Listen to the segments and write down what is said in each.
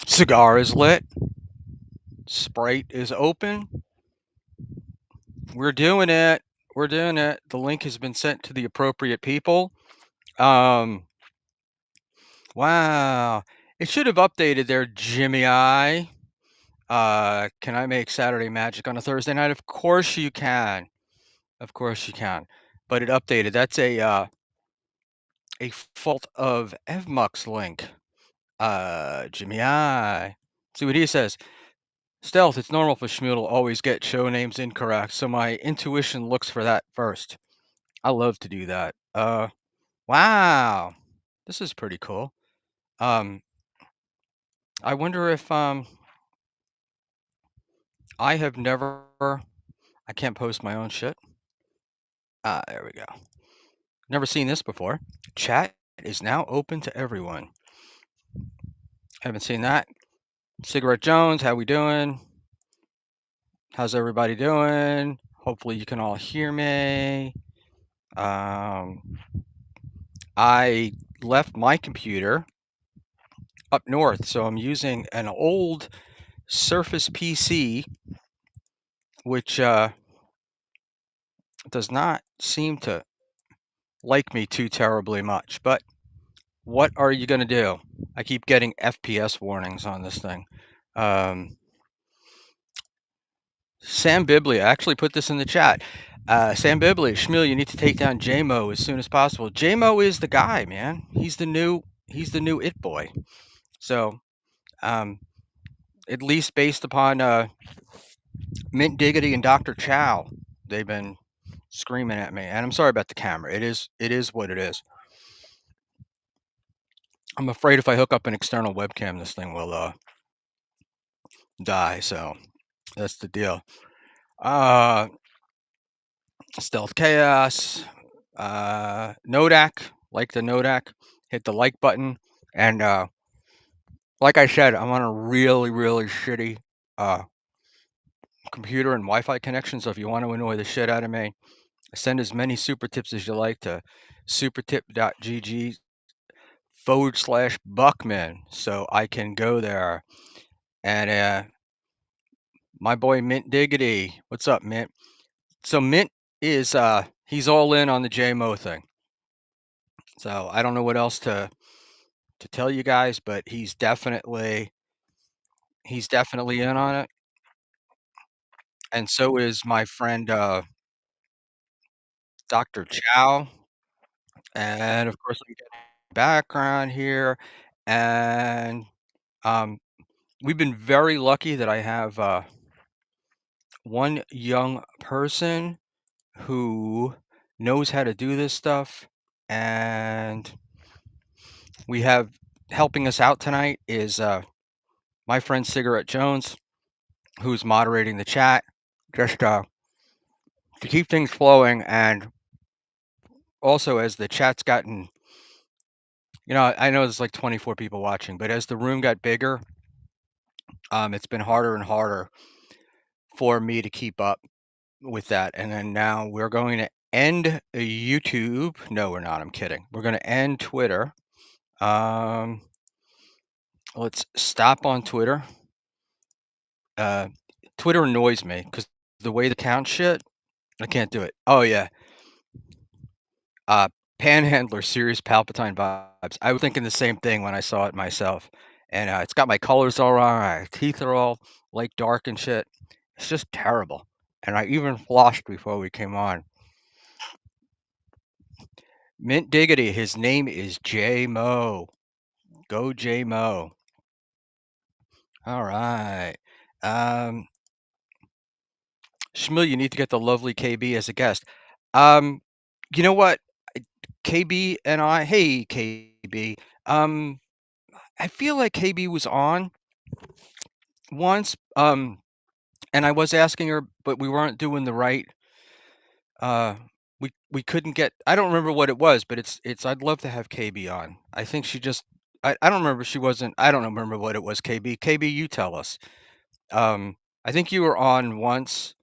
Cigar is lit. Sprite is open. We're doing it. We're doing it. The link has been sent to the appropriate people. Um, wow. It should have updated there, Jimmy I. Can I make Saturday magic on a Thursday night? Of course you can. Of course you can. But it updated. That's a fault of Evmuck's link. Jimmy I. See what he says. Stealth, it's normal for Schmuel to always get show names incorrect, so my intuition looks for that first. I love to do that. Wow. This is pretty cool. Um, I wonder if I have never I can't post my own shit. There we go. Never seen this before. Chat is now open to everyone. Haven't seen that. Cigarette Jones, how we doing? How's everybody doing? Hopefully you can all hear me. I left my computer up north, so I'm using an old Surface PC, which does not seem to like me too terribly much. But what are you going to do? I keep getting FPS warnings on this thing. Sam Bibley, I actually put this in the chat. Sam Bibley, Schmuel, you need to take down JMO as soon as possible. JMO is the guy, man. He's the new it boy. So, at least based upon Mint Diggity and Dr. Chow, they've been screaming at me. And I'm sorry about the camera. It is what it is. I'm afraid if I hook up an external webcam, this thing will die. So that's the deal. Uh, Stealth Chaos, Nodak, like the Nodak, hit the like button. And like I said, I'm on a really, really shitty computer and Wi-Fi connection. So if you want to annoy the shit out of me, send as many super tips as you like to supertip.gg/Buckman so I can go there. And my boy Mint Diggity, what's up, Mint? So Mint is he's all in on the JMO thing. So I don't know what else to tell you guys, but he's definitely in on it. And so is my friend Dr. Chow. And of course we get background here. And um we've been very lucky that I have one young person who knows how to do this stuff, and we have helping us out tonight is my friend Cigarette Jones, who's moderating the chat, just to keep things flowing. And also, as the chat's gotten, I know there's like 24 people watching, but as the room got bigger, it's been harder and harder for me to keep up with that. And then now we're going to end YouTube. No, we're not. I'm kidding. We're going to end Twitter. Let's stop on Twitter. Twitter annoys me because the way the count shit, I can't do it. Oh yeah. Panhandler, serious Palpatine vibes. I was thinking the same thing when I saw it myself. And it's got my colors all wrong. My teeth are all like dark and shit. It's just terrible. And I even flossed before we came on. Mint Diggity, his name is J Mo. Go J Mo. All right. Um, Schmiel, you need to get the lovely KB as a guest. Um, you know what? KB and hey KB. I feel like KB was on once. And I was asking her, but we weren't doing the right we couldn't get I don't remember what it was, but it's I'd love to have KB on. I think she just I don't remember she wasn't I don't remember what it was, KB. KB, you tell us. I think you were on once,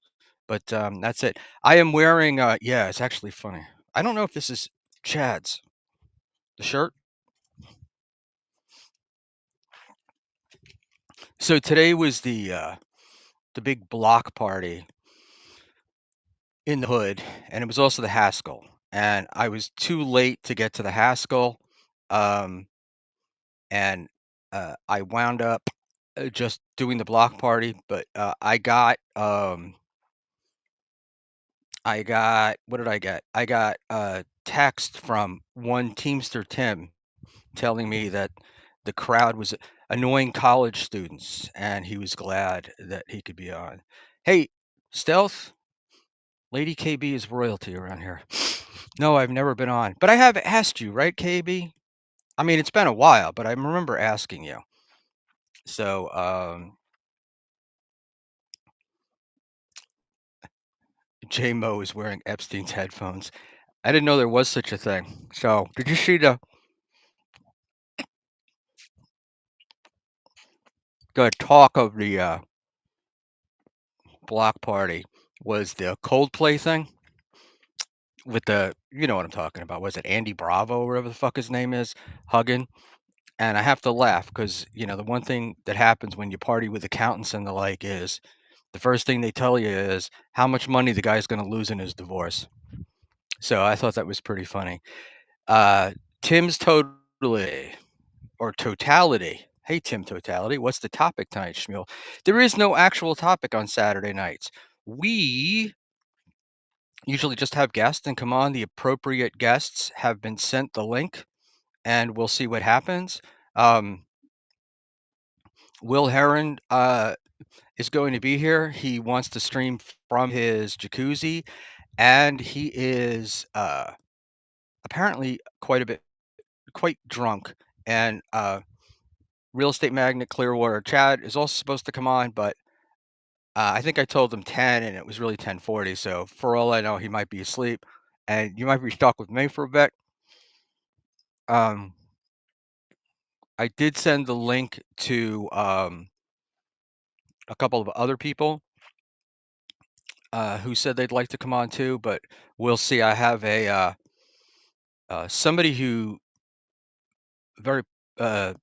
but, that's it. I am wearing, yeah, it's actually funny. I don't know if this is Chad's, the shirt. So today was the big block party in the hood, and it was also the Haskell, and I was too late to get to the Haskell, um, and, I wound up, just doing the block party, but, I got what did I get? I got a text from one Teamster Tim telling me that the crowd was annoying college students, and he was glad that he could be on. Hey, Stealth, Lady KB is royalty around here. No, I've never been on, but I have asked you, right, KB? I mean, it's been a while, but I remember asking you. So, J Mo is wearing Epstein's headphones. I didn't know there was such a thing. So, did you see the talk of the block party was the Coldplay thing with the you know what I'm talking about. Was it Andy Bravo or whatever the fuck his name is, hugging? And I have to laugh because the one thing that happens when you party with accountants and the like is the first thing they tell you is how much money the guy's going to lose in his divorce. So I thought that was pretty funny. Uh, Tim's totally or totality. Hey, Tim Totality, what's the topic tonight, Schmuel? There is no actual topic on Saturday nights. We usually just have guests and come on. The appropriate guests have been sent the link, and we'll see what happens. Um, Will Heron is going to be here. He wants to stream from his jacuzzi, and he is apparently quite drunk. And real estate magnate Clearwater Chad is also supposed to come on, but I think I told him 10, and it was really 10:40. So for all I know, he might be asleep, and you might be stuck with me for a bit. Um, I did send the link to a couple of other people who said they'd like to come on too, but we'll see. I have a somebody who very uh,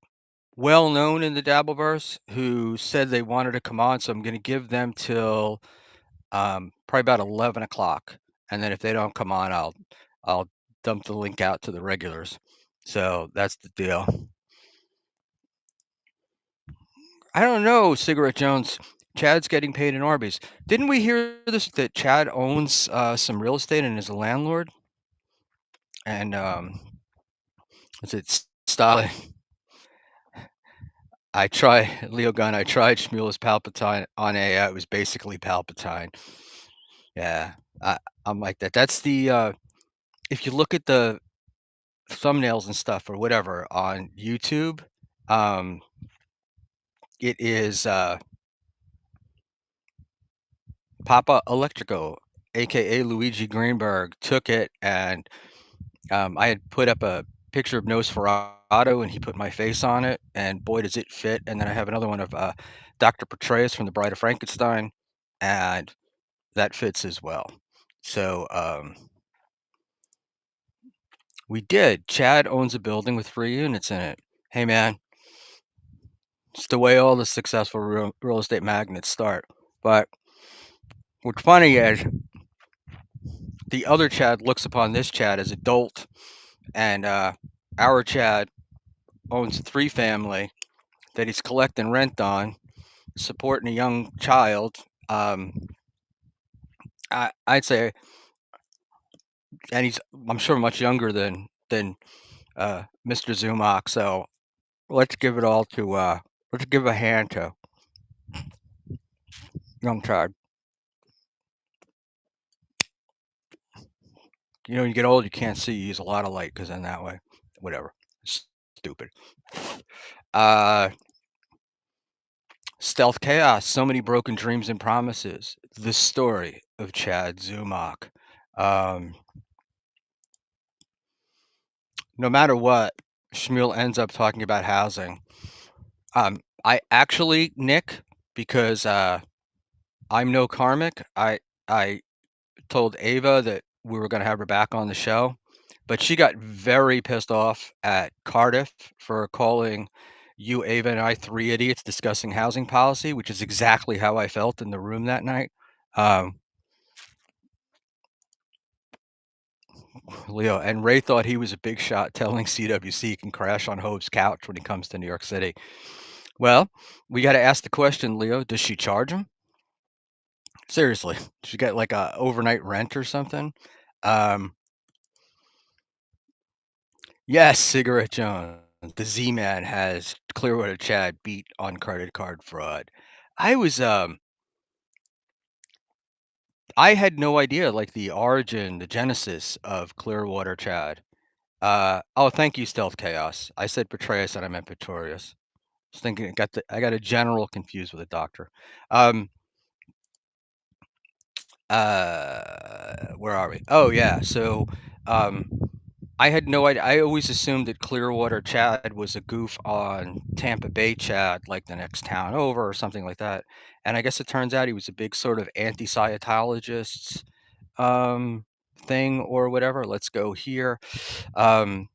well known in the Dabbleverse who said they wanted to come on, so I'm going to give them till probably about 11 o'clock, and then if they don't come on, I'll dump the link out to the regulars. So that's the deal. I don't know, Cigarette Jones. Chad's getting paid in Arby's. Didn't we hear this that Chad owns some real estate and is a landlord? And is it style? I try Leo Gunn. I tried Schmuel's Palpatine on a. It was basically Palpatine. Yeah, I'm like that. That's the. If you look at the thumbnails and stuff or whatever on YouTube, um, it is Papa Electrico, aka Luigi Greenberg, took it, and I had put up a picture of Nosferatu, and he put my face on it, and boy does it fit. And then I have another one of Dr. Petraeus from The Bride of Frankenstein, and that fits as well. So we did. Chad owns a building with 3 units in it. Hey man, it's the way all the successful real estate magnates start. But what's funny is the other Chad looks upon this Chad as a dolt, and our Chad owns a 3 family that he's collecting rent on, supporting a young child. Um, I'd say, and I'm sure much younger than Mr. Zumach. So let's give it all to let's give a hand to young Chad. When you get old, you can't see. You use a lot of light because in that way, whatever. Stupid. Uh, Stealth Chaos. So many broken dreams and promises. The story of Chad Zumach. Um, no matter what, Schmuel ends up talking about housing. I actually, Nick, because I'm no karmic, I told Ava that we were going to have her back on the show, but she got very pissed off at Cardiff for calling you, Ava, and I three idiots discussing housing policy, which is exactly how I felt in the room that night. Um, Leo and Ray thought he was a big shot telling CWC he can crash on Hope's couch when he comes to New York City. Well, we got to ask the question, Leo, does she charge him? Seriously, she got like a overnight rent or something? Um, yes, Cigarette Jones. The Z-Man has Clearwater Chad beat on credit card fraud. I was I had no idea like the origin, the genesis of Clearwater Chad. Oh, thank you, Stealth Chaos. I said Petraeus and I meant Pretorius. I was thinking I got a general confused with a doctor. Um, where are we? Oh yeah, so um, I had no idea. I always assumed that Clearwater Chad was a goof on Tampa Bay Chad, like the next town over or something like that. And I guess it turns out he was a big sort of anti-Scientologist um, thing or whatever. Let's go here. Um,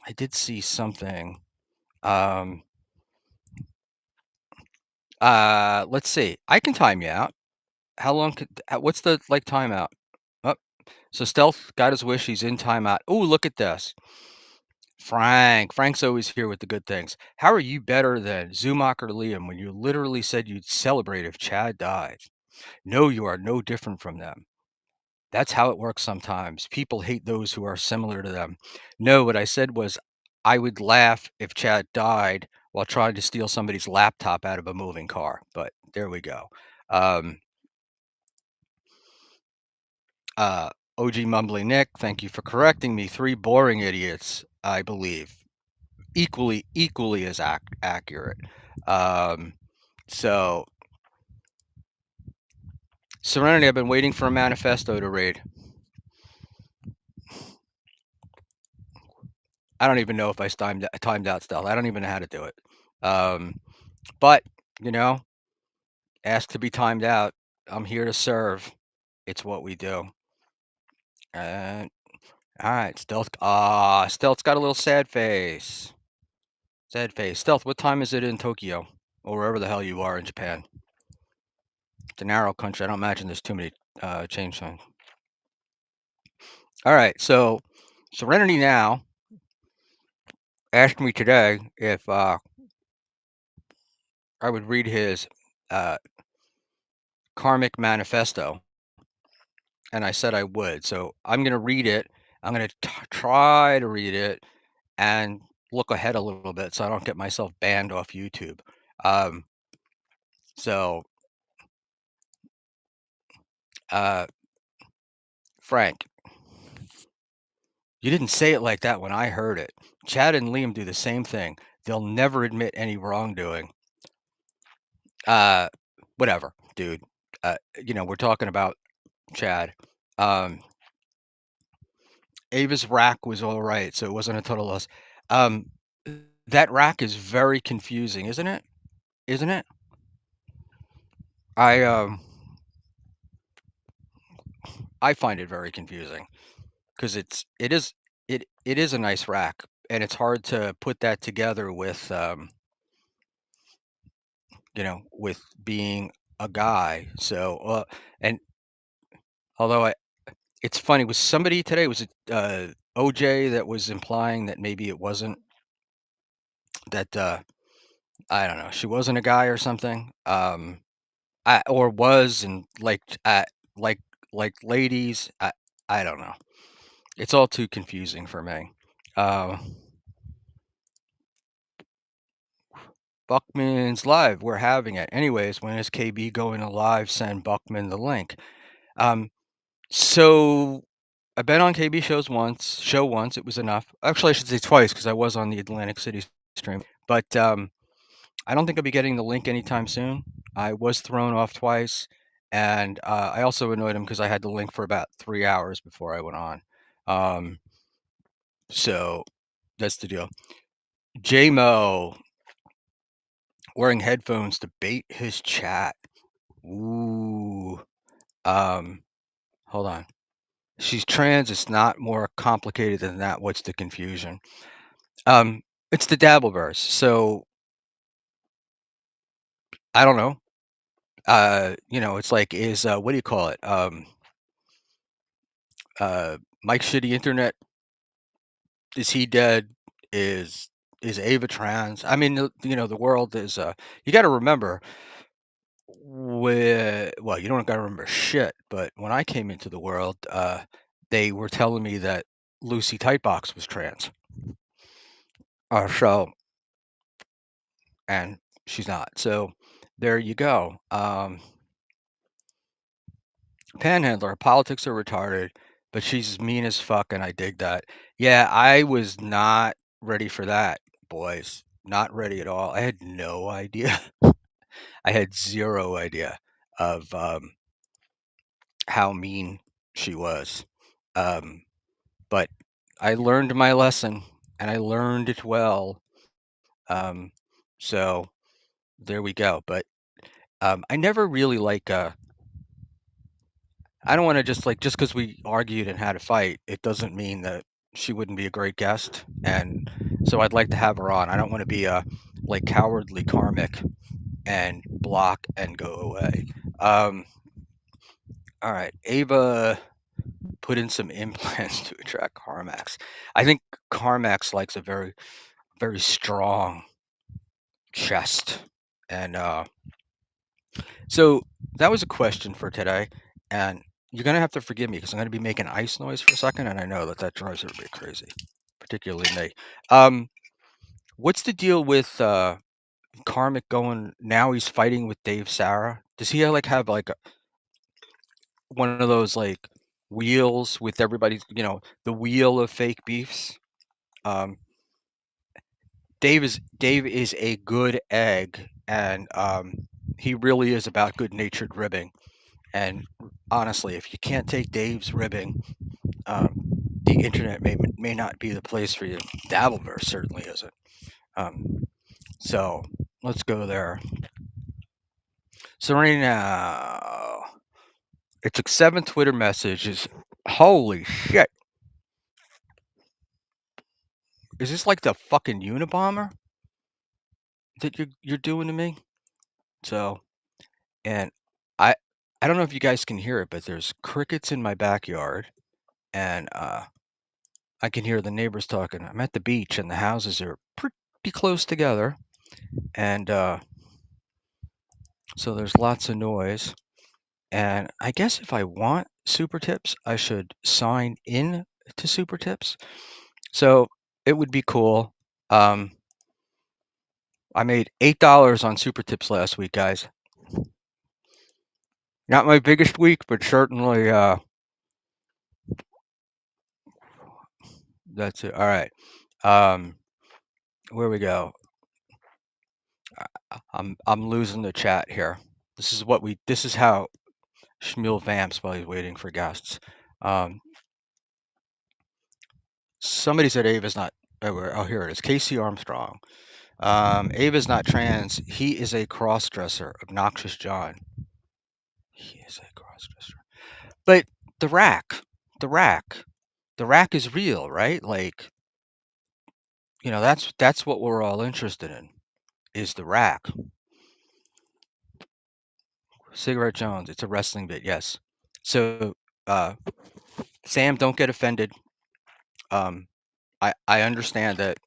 I did see something. Um, let's see. I can time you out. How long could? What's the like timeout? Oh, so Stealth got his wish. He's in timeout. Oh, look at this. Frank's always here with the good things. How are you better than Zumach or Liam when you literally said you'd celebrate if Chad died? No, you are no different from them. That's how it works sometimes. People hate those who are similar to them. No, what I said was I would laugh if Chad died while trying to steal somebody's laptop out of a moving car. But there we go. Um, uh, OG Mumbly Nick, thank you for correcting me. Three boring idiots, I believe. Equally as accurate. Um, so Serenity, I've been waiting for a manifesto to read. I don't even know if I timed out Stealth. I don't even know how to do it. Um, but you know, ask to be timed out. I'm here to serve. It's what we do. And all right, Stealth. Stealth's got a little sad face. Sad face. Stealth, what time is it in Tokyo or wherever the hell you are in Japan? It's a narrow country. I don't imagine there's too many change signs. All right, so Serenity now asked me today if I would read his uh, karmic manifesto, and I said I would. So I'm going to read it. I'm going to try to read it and look ahead a little bit so I don't get myself banned off YouTube. Um, so, uh, Frank, you didn't say it like that when I heard it. Chad and Liam do the same thing. They'll never admit any wrongdoing. Uh, whatever, dude. We're talking about Chad. Um, Ava's rack was all right, so it wasn't a total loss. Um, that rack is very confusing, isn't it? Isn't it? I um I find it very confusing because it is a nice rack, and it's hard to put that together with with being a guy. So and although it's funny, was somebody today, was it OJ that was implying that maybe it wasn't that I don't know, she wasn't a guy or something. Or was and like ladies. I don't know. It's all too confusing for me. Uh, Buckman's live. We're having it. Anyways, when is KB going to live? Send Buckman the link. Um, so I've been on KB show once. It was enough. Actually, I should say twice because I was on the Atlantic City stream. But I don't think I'll be getting the link anytime soon. I was thrown off twice, and I also annoyed him because I had the link for about 3 hours before I went on. Um, so that's the deal. J-Mo wearing headphones to bait his chat. Ooh. Um, hold on. She's trans. It's not more complicated than that. What's the confusion? Um, it's the Dabbleverse. So I don't know. It's like what do you call it? Mike's Shitty Internet, is he dead? Is is Ava trans? I mean, the world is you got to remember well, you don't got to remember shit, but when I came into the world, they were telling me that Lucy Tightbox was trans. So and she's not. So there you go. Panhandler, politics are retarded, but she's mean as fuck, and I dig that. Yeah, I was not ready for that, boys. Not ready at all. I had no idea. I had zero idea of how mean she was. Um, but I learned my lesson, and I learned it well. Um, so there we go. But I never really I don't want to just because we argued and had a fight, it doesn't mean that she wouldn't be a great guest. And so I'd like to have her on. I don't want to be a like cowardly karmic and block and go away. Um, all right, Ava put in some implants to attract Carmax. I think Carmax likes a very very strong chest, and so that was a question for today. And you're gonna have to forgive me because I'm gonna be making ice noise for a second, and I know that that drives everybody crazy, particularly me. Um, what's the deal with Karmic going now? He's fighting with Dave Sarah. Does he like have like one of those like wheels with everybody's, the wheel of fake beefs? Um, Dave is a good egg, and he really is about good-natured ribbing. And honestly, if you can't take Dave's ribbing, um, the internet may not be the place for you. Dabbleverse certainly isn't. Um, so let's go there. Serena, it took 7 Twitter messages. Holy shit! Is this like the fucking Unabomber that you're doing to me? So, and I I don't know if you guys can hear it, but there's crickets in my backyard, and I can hear the neighbors talking. I'm at the beach, and the houses are pretty close together, and so there's lots of noise. And I guess if I want super tips, I should sign in to super tips. So it would be cool. Um, I made $8 on super tips last week, guys. Not my biggest week, but certainly that's it. All right. Um, where we go? I'm losing the chat here. This is how Schmuel vamps while he's waiting for guests. Um, somebody said Ava's not. Oh, here it is. Casey Armstrong. Ava's not trans. He is a cross-dresser. Obnoxious John. He is a cross-dresser. But the rack, the rack, the rack is real, right? Like, that's what we're all interested in, is the rack. Cigarette Jones. It's a wrestling bit. Yes. So, uh, Sam, don't get offended. Um, I understand that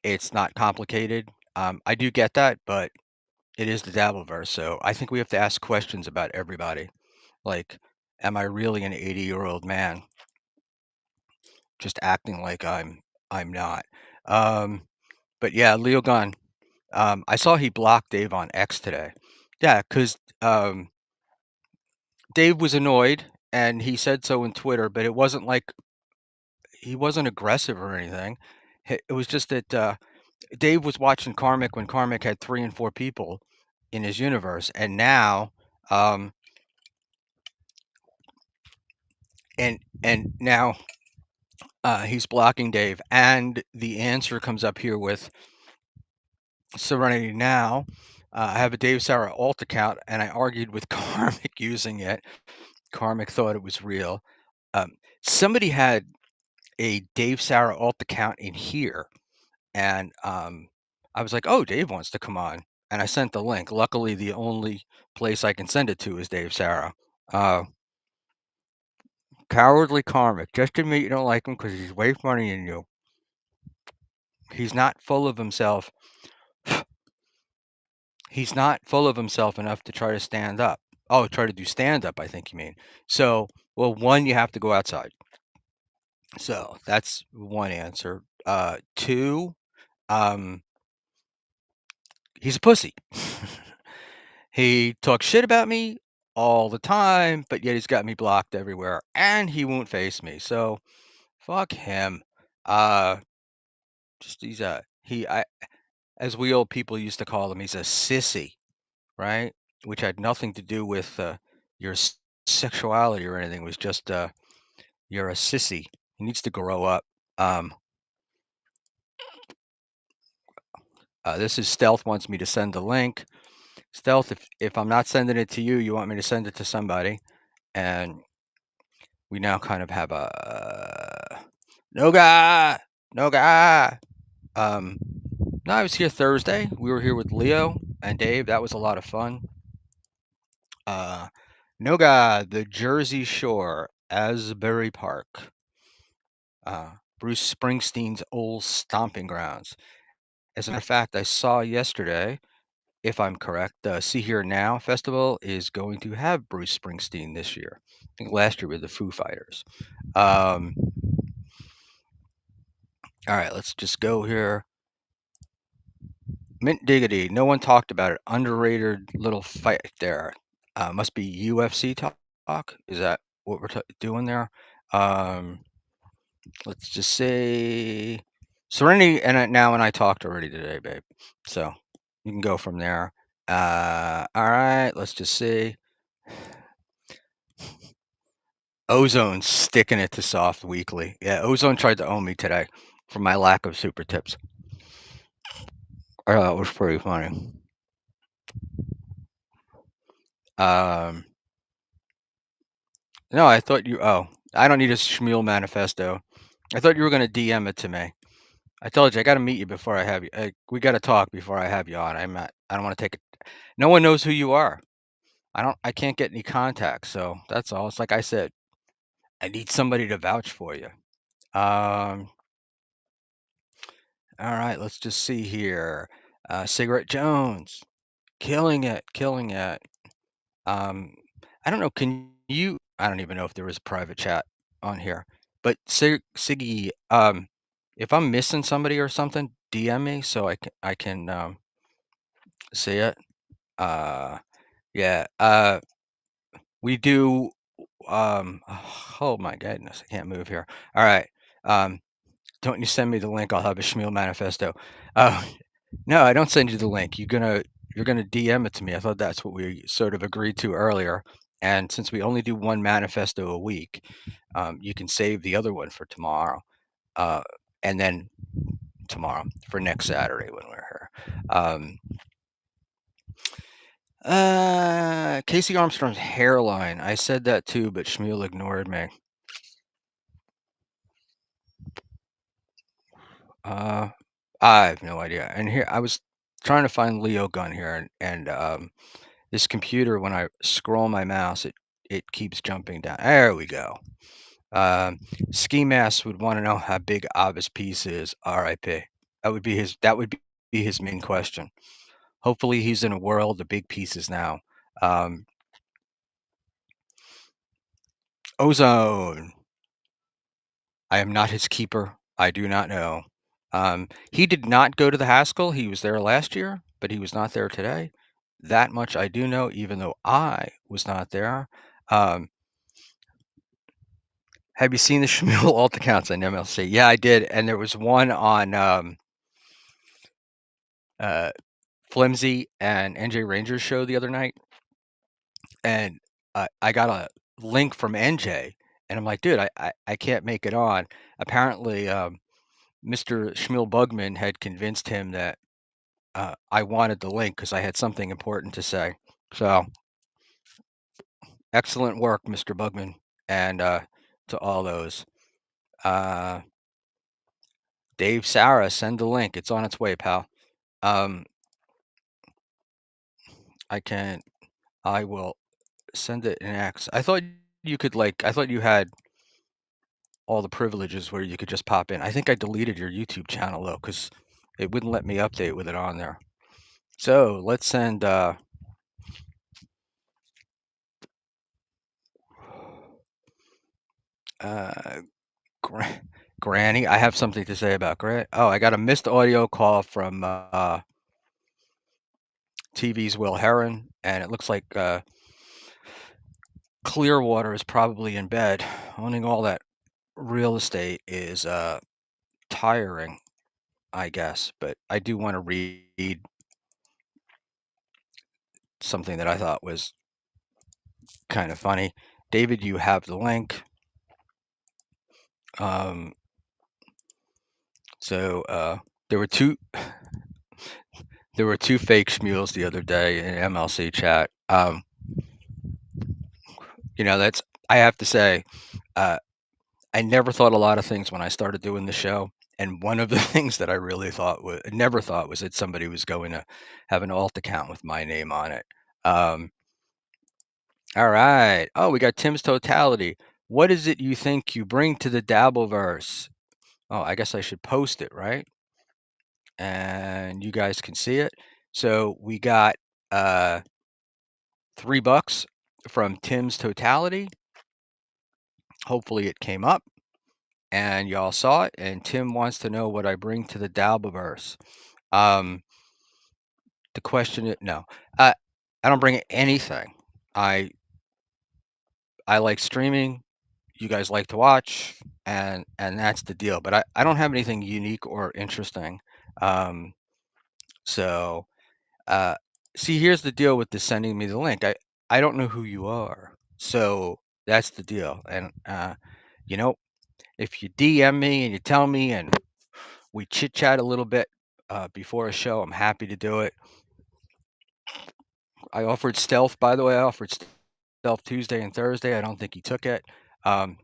it's not complicated. I do get that, but it is the Dabbleverse, so I think we have to ask questions about everybody. Like, am I really an 80-year-old man just acting like I'm not? Um, but yeah, Leo Gunn. I saw he blocked Dave on X today. Yeah, because Dave was annoyed and he said so in Twitter, but it wasn't like he wasn't aggressive or anything. It was just that Dave was watching Karmic when Karmic had 3 and 4 people in his universe, and now Um, and now he's blocking Dave, and the answer comes up here with Serenity Now. I have a Dave Sarah alt account, and I argued with Karmic using it. Karmic thought it was real. Um, somebody had a Dave Sarah alt account in here, and I was like, "Oh, Dave wants to come on," and I sent the link. Luckily, the only place I can send it to is Dave Sarah. Uh, Cowardly Karmic. Just admit you don't like him because he's way funnier than you. He's not full of himself. He's not full of himself enough to try to stand up. Oh, try to do stand up, I think you mean. So, well, one, you have to go outside. So that's one answer. Two, um, he's a pussy. He talks shit about me all the time, but yet he's got me blocked everywhere, and he won't face me. So fuck him. Uh, just as we old people used to call him, he's a sissy, right? Which had nothing to do with your sexuality or anything. It was just you're a sissy. He needs to grow up. Um, this is Stealth wants me to send the link. Stealth, if I'm not sending it to you, you want me to send it to somebody, and we now kind of have a no guy, no guy. Um, no, I was here Thursday. We were here with Leo and Dave. That was a lot of fun. No guy, the Jersey Shore, Asbury Park, Bruce Springsteen's old stomping grounds. As a matter of fact, I saw yesterday, if I'm correct, the See Here Now Festival is going to have Bruce Springsteen this year. I think last year with the Foo Fighters. Um, all right, let's just go here. Mint Diggity. No one talked about it. Underrated little fight there. Must be UFC talk. Is that what we're doing there? Um, let's just say Serenity and I talked already today, babe. So you can go from there. All right, let's just see. Ozone sticking it to Soft Weekly. Yeah, Ozone tried to own me today for my lack of super tips. It was pretty funny. Um, no, I thought you. Oh, I don't need a Schmuel manifesto. I thought you were gonna DM it to me. I told you I got to meet you before I have you. We got to talk before I have you on. I'm not. I don't want to take it. No one knows who you are. I don't. I can't get any contacts. So that's all. It's like I said. I need somebody to vouch for you. All right. Let's just see here. Cigarette Jones, killing it, killing it. Um, I don't know. Can you? I don't even know if there is a private chat on here. But Siggy, if I'm missing somebody or something, DM me so I can see it. Uh, yeah. We do. Oh my goodness, I can't move here. All right. Um, don't you send me the link? I'll have a Schmiel manifesto. Uh, no, I don't send you the link. You're gonna DM it to me. I thought that's what we sort of agreed to earlier. And since we only do one manifesto a week, you can save the other one for tomorrow, uh, and then tomorrow for next Saturday when we're here. Casey Armstrong's hairline. I said that too, but Schmuel ignored me. Uh, I have no idea. And here I was trying to find Leo Gun here, and this computer, when I scroll my mouse, it keeps jumping down. There we go. Um, Ski Mask would want to know how big Abba's piece is. R.I.P. That would be his main question. Hopefully, he's in a world of big pieces now. Um, Ozone. I am not his keeper. I do not know. He did not go to the Haskell. He was there last year, but he was not there today. That much I do know, even though I was not there. Um, have you seen the Schmuel alt accounts on MLC? Yeah, I did, and there was one on uh, Flimsy and NJ Ranger's show the other night. and I got a link from NJ, and I'm like, "Dude, I can't make it on." Apparently, Mr. Schmuel Bugman had convinced him that I wanted the link because I had something important to say. So, excellent work, Mr. Bugman, and to all those. Uh, Dave, Sarah, send the link. It's on its way, pal. Um, I can. I will send it in X. I thought you could like. I thought you had all the privileges where you could just pop in. I think I deleted your YouTube channel though, because it wouldn't let me update with it on there. So let's send uh, Gra- Granny. I have something to say about Granny. Oh, I got a missed audio call from TV's Will Heron, and it looks like Clearwater is probably in bed. Owning all that real estate is tiring, I guess. But I do want to read something that I thought was kind of funny. David, you have the link. Um, so there were two there were two fake Schmuels the other day in MLC chat. That's I have to say, uh, I never thought a lot of things when I started doing the show, and one of the things that I really never thought was that somebody was going to have an alt account with my name on it. Um, all right. Oh, we got Tim's Totality. What is it you think you bring to the Dabbleverse? Oh, I guess I should post it, right? And you guys can see it. So we got uh $3 from Tim's Totality. Hopefully it came up and y'all saw it. And Tim wants to know what I bring to the Dabbleverse. Um, the question is no, uh, I don't bring anything. I I like streaming. You guys like to watch, and that's the deal. But I don't have anything unique or interesting. Um, so Uh, see, here's the deal with the sending me the link. I don't know who you are, so that's the deal. And you know, if you DM me and you tell me, and we chit chat a little bit before a show, I'm happy to do it. I offered stealth, by the way. I offered stealth Tuesday and Thursday. I don't think he took it. Um,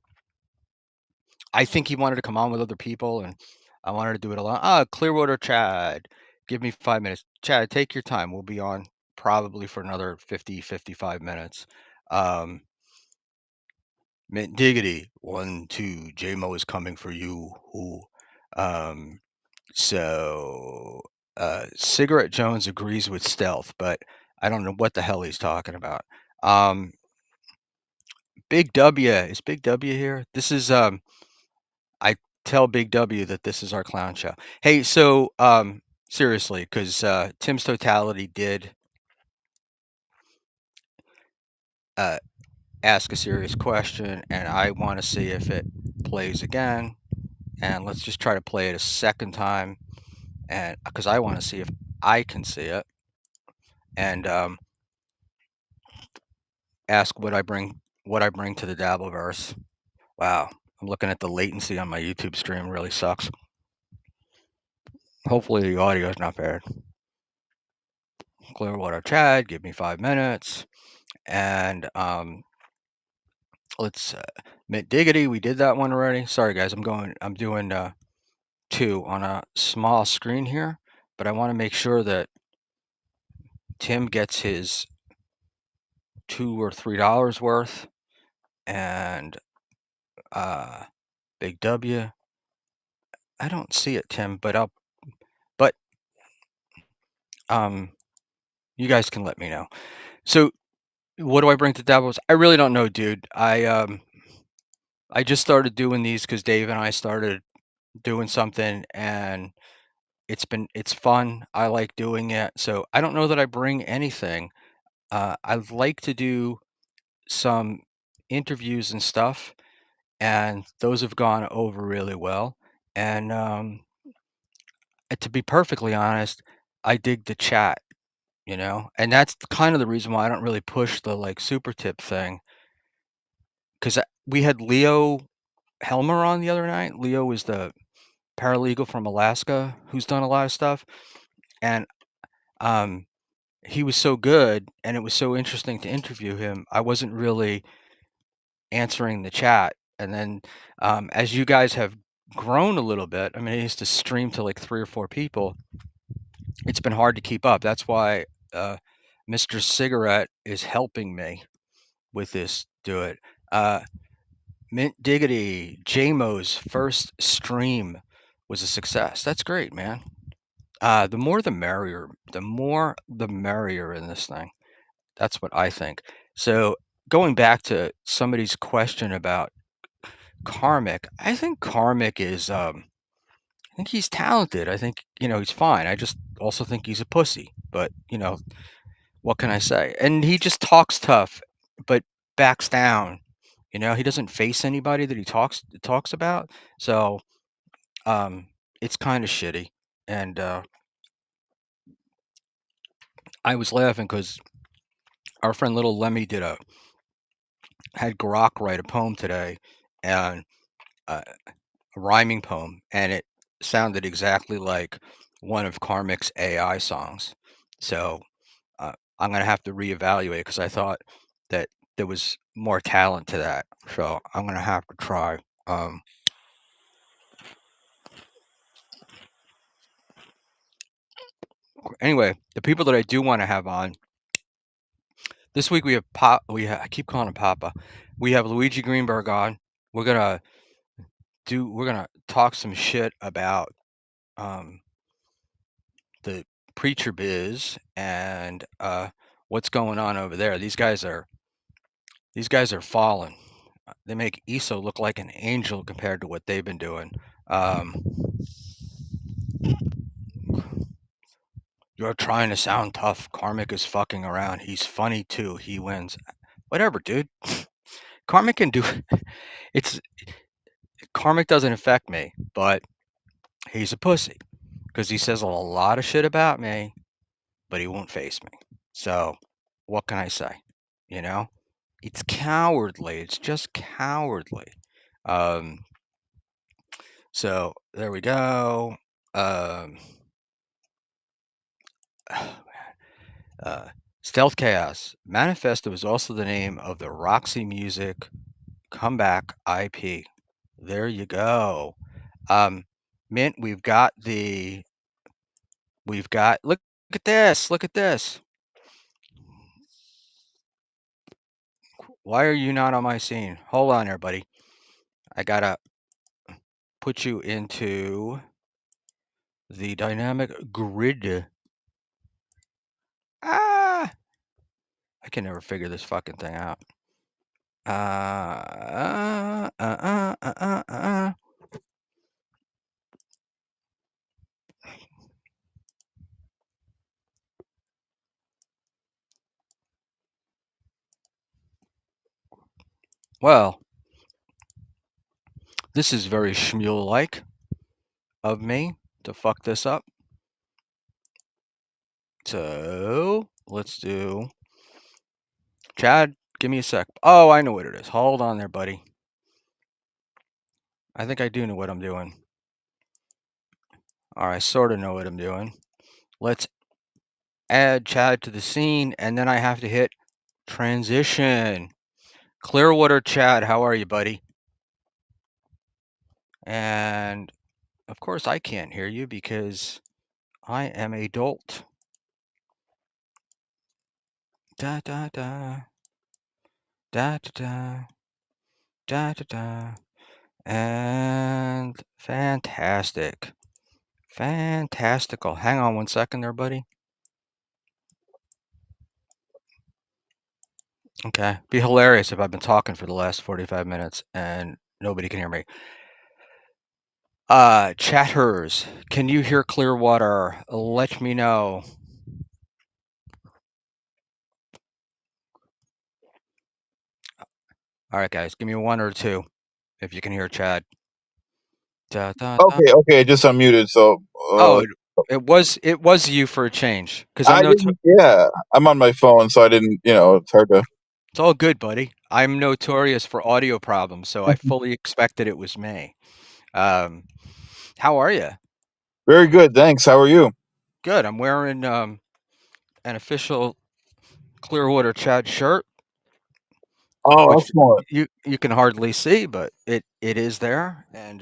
I think he wanted to come on with other people, and I wanted to do it alone. Clearwater Chad, give me 5 minutes. Chad, take your time. We'll be on probably for another 50, 55 minutes. Um, Mint Diggity, 1, 2, JMO is coming for you. Ooh. Um, Cigarette Jones agrees with stealth, but I don't know what the hell he's talking about. Um, Big W, is Big W here? I tell Big W that this is our clown show. Hey, so seriously, because Tim's Totality did uh, ask a serious question, and I want to see if it plays again. And let's just try to play it a second time, and because I want to see if I can see it, and ask what I bring to the Dabbleverse. Wow, I'm looking at the latency on my YouTube stream. Really sucks. Hopefully the audio is not bad. Clearwater Chad, give me 5 minutes. And let's Mint Diggity. We did that one already. Sorry guys, I'm doing two on a small screen here, but I want to make sure that Tim gets his $2 or $3 worth, and uh, Big W. I don't see it, Tim, but um, you guys can let me know. So, what do I bring to Davos? I really don't know, dude. I just started doing these because Dave and I started doing something, and it's fun. I like doing it. So I don't know that I bring anything. I'd like to do some interviews and stuff, and those have gone over really well. And to be perfectly honest, I dig the chat. you know? And that's kind of the reason why I don't really push the, like, super tip thing, 'cause we had Leo Helmer on the other night. Leo is the paralegal from Alaska who's done a lot of stuff, and, um, he was so good, and it was so interesting to interview him. I wasn't really answering the chat, and then, as you guys have grown a little bit, I mean, I used to stream to, like, 3 or 4 people. It's been hard to keep up. That's why, uh, Mr. Cigarette is helping me with this do it. Uh, Mint Diggity, JMO's first stream was a success. That's great, man. The more the merrier. The more the merrier in this thing. That's what I think. So, going back to somebody's question about Karmic, I think Karmic is, I think he's talented. I think, he's fine. I just also think he's a pussy. But, what can I say? And he just talks tough, but backs down. He doesn't face anybody that he talks about. So, um, it's kind of shitty. And I was laughing because our friend Little Lemmy had Grok write a poem today, and a rhyming poem, and it sounded exactly like one of Karmic's AI songs. So I'm gonna have to reevaluate because I thought that there was more talent to that. So I'm gonna have to try. Um, anyway, the people that I do want to have on this week, we have I keep calling him Papa. We have Luigi Greenberg on. We're gonna we're gonna talk some shit about um, the preacher biz and what's going on over there. These guys are fallen. They make ESO look like an angel compared to what they've been doing. Um, you're trying to sound tough. Karmic is fucking around. He's funny too. He wins. Whatever, dude. Karmic can do it's Karmic doesn't affect me, but he's a pussy because he says a lot of shit about me, but he won't face me. So, what can I say? You know? It's cowardly. It's just cowardly. Um, so there we go. Um, Stealth Chaos. Manifesto is also the name of the Roxy Music comeback IP. There you go. Um, Mint, look at this. Look at this. Why are you not on my scene? Hold on there, buddy. I gotta put you into the dynamic grid. Ah, I can never figure this fucking thing out. Uh, uh, uh, uh, uh, uh. Well, this is very Schmuel-like of me to fuck this up. So let's do Chad. Give me a sec. Oh, I know what it is. Hold on there, buddy. I think I do know what I'm doing. All right, sort of know what I'm doing. Let's add Chad to the scene, and then I have to hit transition. Clearwater Chad, how are you, buddy? And of course, I can't hear you because I am a dolt. Da da da da da da da da da. And fantastic. Fantastical. Hang on one second there, buddy. Okay. Be hilarious if I've been talking for the last 45 minutes and nobody can hear me. Chatters, can you hear Clearwater? Let me know. All right, guys, give me one or two if you can hear Chad. Da, da, da. Okay, just unmuted. So, Oh, It was you for a change, because I didn't. Yeah, I'm on my phone, so I didn't. It's hard to. it's all good, buddy. I'm notorious for audio problems, so I fully expected it was me. Um, how are you? Very good, thanks. How are you? Good. I'm wearing an official Clearwater Chad shirt, Oh, which excellent. you can hardly see, but it is there, and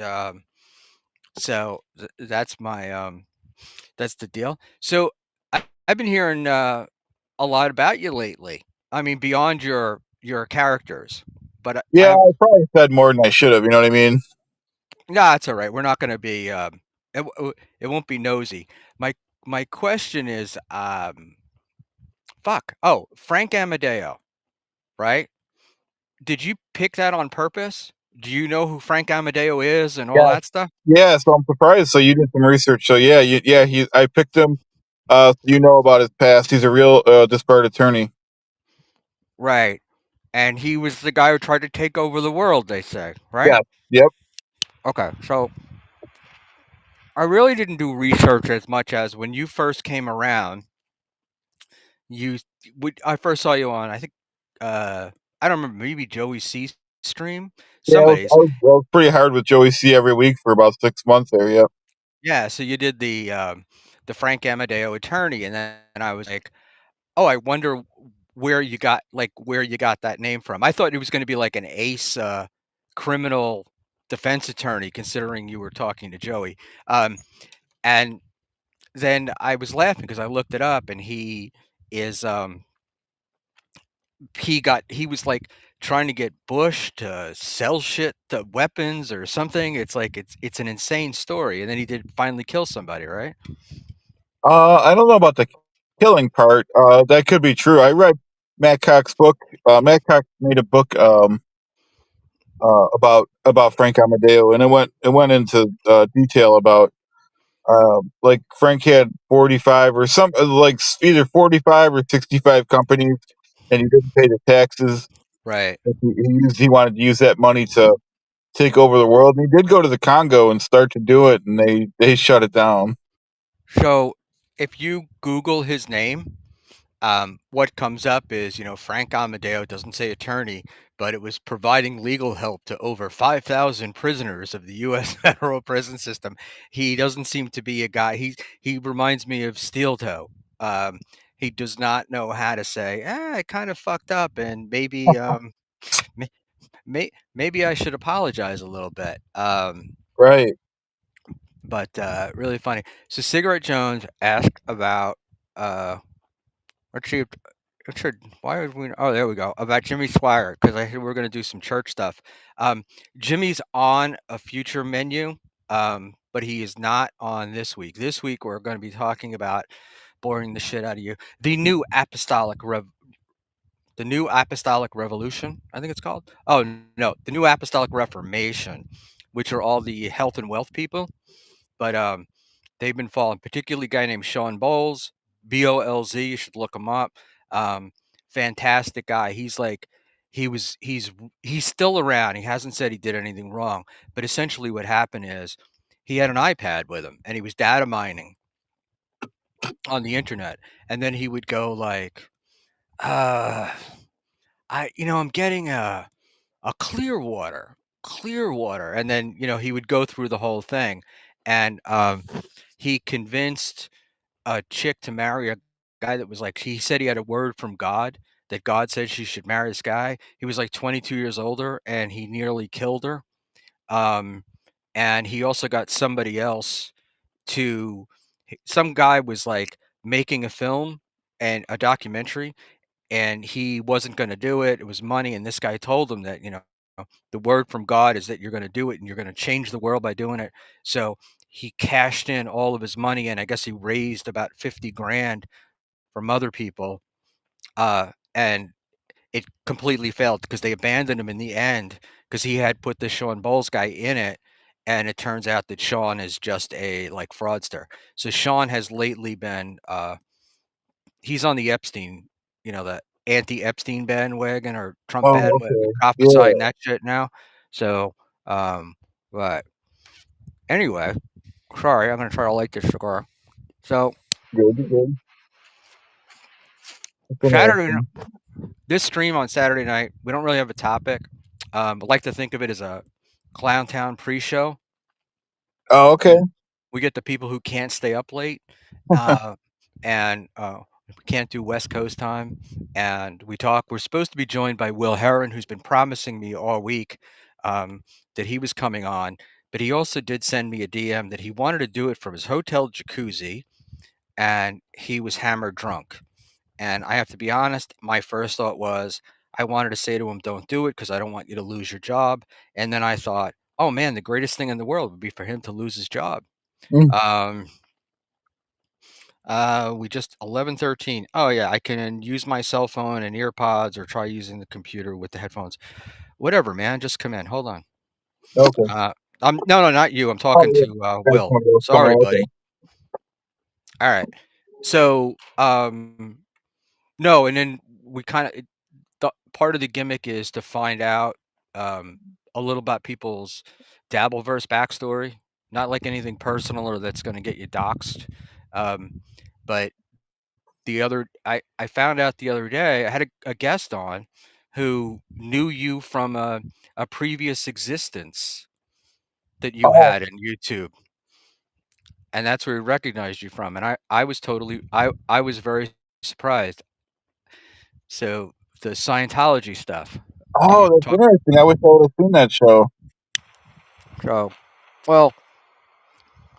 so that's the deal. So I've been hearing a lot about you lately. I mean, beyond your characters, but Yeah, I probably said more than I should have. You know what I mean? nah, it's all right. We're not going to be it won't be nosy. My my question is fuck. Oh, Frank Amadeo, right? Did you pick that on purpose? Do you know who Frank Amadeo is and all Yeah, that stuff? yeah. So I'm surprised. So you did some research. So yeah, yeah. I picked him. So you know about his past. He's a real disparate attorney. Right. And he was the guy who tried to take over the world, they say, right? Yeah. Yep. Okay. So I really didn't do research as much as when you first came around, you I first saw you on, I think I don't remember, maybe Joey C stream, Yeah. somebody's. I was pretty hard with Joey C every week for about 6 months there. Yeah. Yeah, so you did the Frank Amadeo attorney, and then I was like, "Oh, I wonder where you got that name from." I thought it was going to be like an ace criminal defense attorney, considering you were talking to Joey. And then I was laughing because I looked it up, and is he was like trying to get Bush to sell shit to weapons or something. It's like it's an insane story, and then he did finally kill somebody, right? I don't know about the killing part. That could be true. I read Matt Cox's book. Matt Cox made a book about Frank Amadeo, and it went into detail about like Frank had 45 or some like either 45 or 65 companies, and he didn't pay the taxes. Right. He wanted to use that money to take over the world, and he did go to the Congo and start to do it, and they shut it down. So if you Google his name, what comes up is, Frank Amadeo doesn't say attorney, but it was providing legal help to over 5,000 prisoners of the U.S. federal prison system. He doesn't seem to be a guy. He reminds me of Steel Toe. Um, he does not know how to say, I kind of fucked up, and may, maybe I should apologize a little bit. Right. But really funny. So Cigarette Jones asked about uh, let's see. Let's see. Why would we? Oh, there we go. About Jimmy Swire, because I heard we're going to do some church stuff. Um, Jimmy's on a future menu, but he is not on this week. This week we're going to be talking about boring the shit out of you. The new apostolic revolution. I think it's called. Oh no, the new apostolic reformation, which are all the health and wealth people. But they've been following, particularly a guy named Sean Bowles, Bolz. You should look him up. Um, Fantastic guy. He's still around. He hasn't said he did anything wrong, but essentially what happened is he had an iPad with him and he was data mining on the internet, and then he would go like, uh, I'm getting a Clearwater, and then he would go through the whole thing, and he convinced a chick to marry a guy that was like, he said he had a word from God that God said she should marry this guy. He was like 22 years older and he nearly killed her. Um, and he also got somebody else to, some guy was like making a film and a documentary, and he wasn't going to do it. It was money. And this guy told him that, the word from God is that you're going to do it and you're going to change the world by doing it. So he cashed in all of his money, and I guess he raised about 50 grand from other people. And it completely failed because they abandoned him in the end because he had put the Sean Bowles guy in it. And it turns out that Sean is just a like fraudster. So Sean has lately been he's on the Epstein, the anti-Epstein bandwagon or Trump Oh, bandwagon, okay. prophesying Yeah. that shit now. So, but anyway, sorry, I'm gonna try to light this cigar. So Good, good. That's Saturday, interesting. this stream on Saturday night, we don't really have a topic. But like to think of it as a Clown Town pre-show, Oh, okay. and we get the people who can't stay up late, uh, and we can't do West Coast time, and we talk. We're supposed to be joined by Will Heron, who's been promising me all week um, that he was coming on, but he also did send me a DM that he wanted to do it from his hotel jacuzzi, and he was hammered drunk. And I have to be honest, my first thought was I wanted to say to him, don't do it because I don't want you to lose your job. And then I thought, oh man, the greatest thing in the world would be for him to lose his job. Mm, Um, we just 11:13. Oh yeah, I can use my cell phone and earpods or try using the computer with the headphones. Whatever, man. Just come in. Hold on. okay. Uh, I'm no, not you. I'm Oh, talking yeah. to That's Will. one of those Sorry, coming. Okay. buddy. All right. So, no, and then we kind of part of the gimmick is to find out um, a little about people's Dabbleverse backstory. Not like anything personal or that's going to get you doxxed. Um, but I found out the other day I had a guest on who knew you from a previous existence that you Oh, had in YouTube, and that's where he recognized you from. And I was totally I was very surprised. So the Scientology stuff. Can oh, you that's talk? interesting. I wish I would have seen that show. So, well,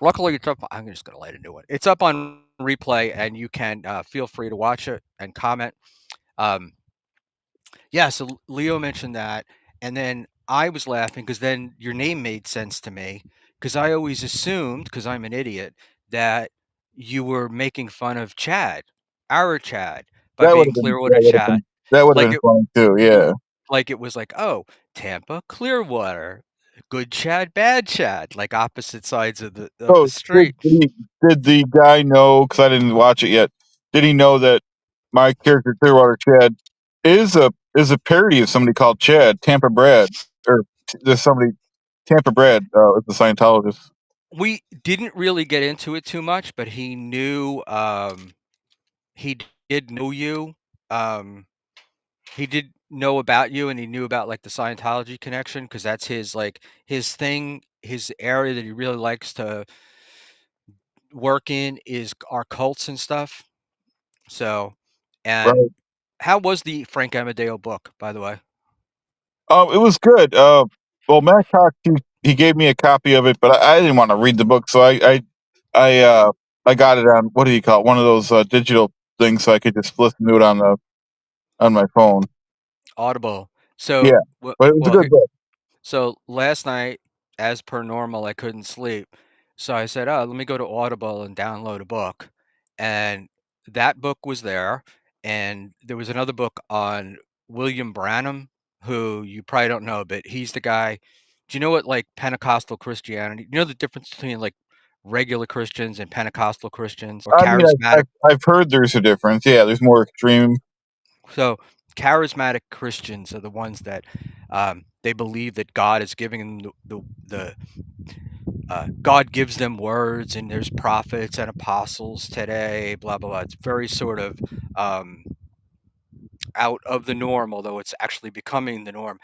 luckily, it's up. I'm just gonna light a new one. It's up on replay, and you can feel free to watch it and comment. Um, yeah. So Leo mentioned that, and then I was laughing because then your name made sense to me because I always assumed, because I'm an idiot, that you were making fun of Chad, our Chad, by That would being have been. Clearwater Chad, That would have like been it, funny too. Yeah. like it was like, oh, Tampa, Clearwater, good Chad, bad Chad, like opposite sides of the So street. did the guy know? Because I didn't watch it yet. Did he know that my character Clearwater Chad is a parody of somebody called Chad Tampa Brad, or there's somebody Tampa Brad is a Scientologist. We didn't really get into it too much, but he knew, he did know you. Um, he did know about you, and he knew about like the Scientology connection because that's his like his thing, his area that he really likes to work in is our cults and stuff. So, and Right. how was the Frank Amadeo book, by the way? It was good. Well, Matt Cox he gave me a copy of it, but I didn't want to read the book, so I I got it on what do you call it? One of those digital things, so I could just listen to it on my phone. Audible. Yeah, So, but it was a well, good here, book. so last night, as per normal, I couldn't sleep. So I said, "Oh, let me go to Audible and download a book." And that book was there. And there was another book on William Branham, who you probably don't know, but he's the guy. Do you know what like Pentecostal Christianity? You know the difference between like regular Christians and Pentecostal Christians or I mean, charismatic? I've heard there's a difference. Yeah, there's more extreme. So charismatic Christians are the ones that they believe that God is giving them the God gives them words, and there's prophets and apostles today, blah blah blah. It's very sort of um, out of the norm, although it's actually becoming the norm.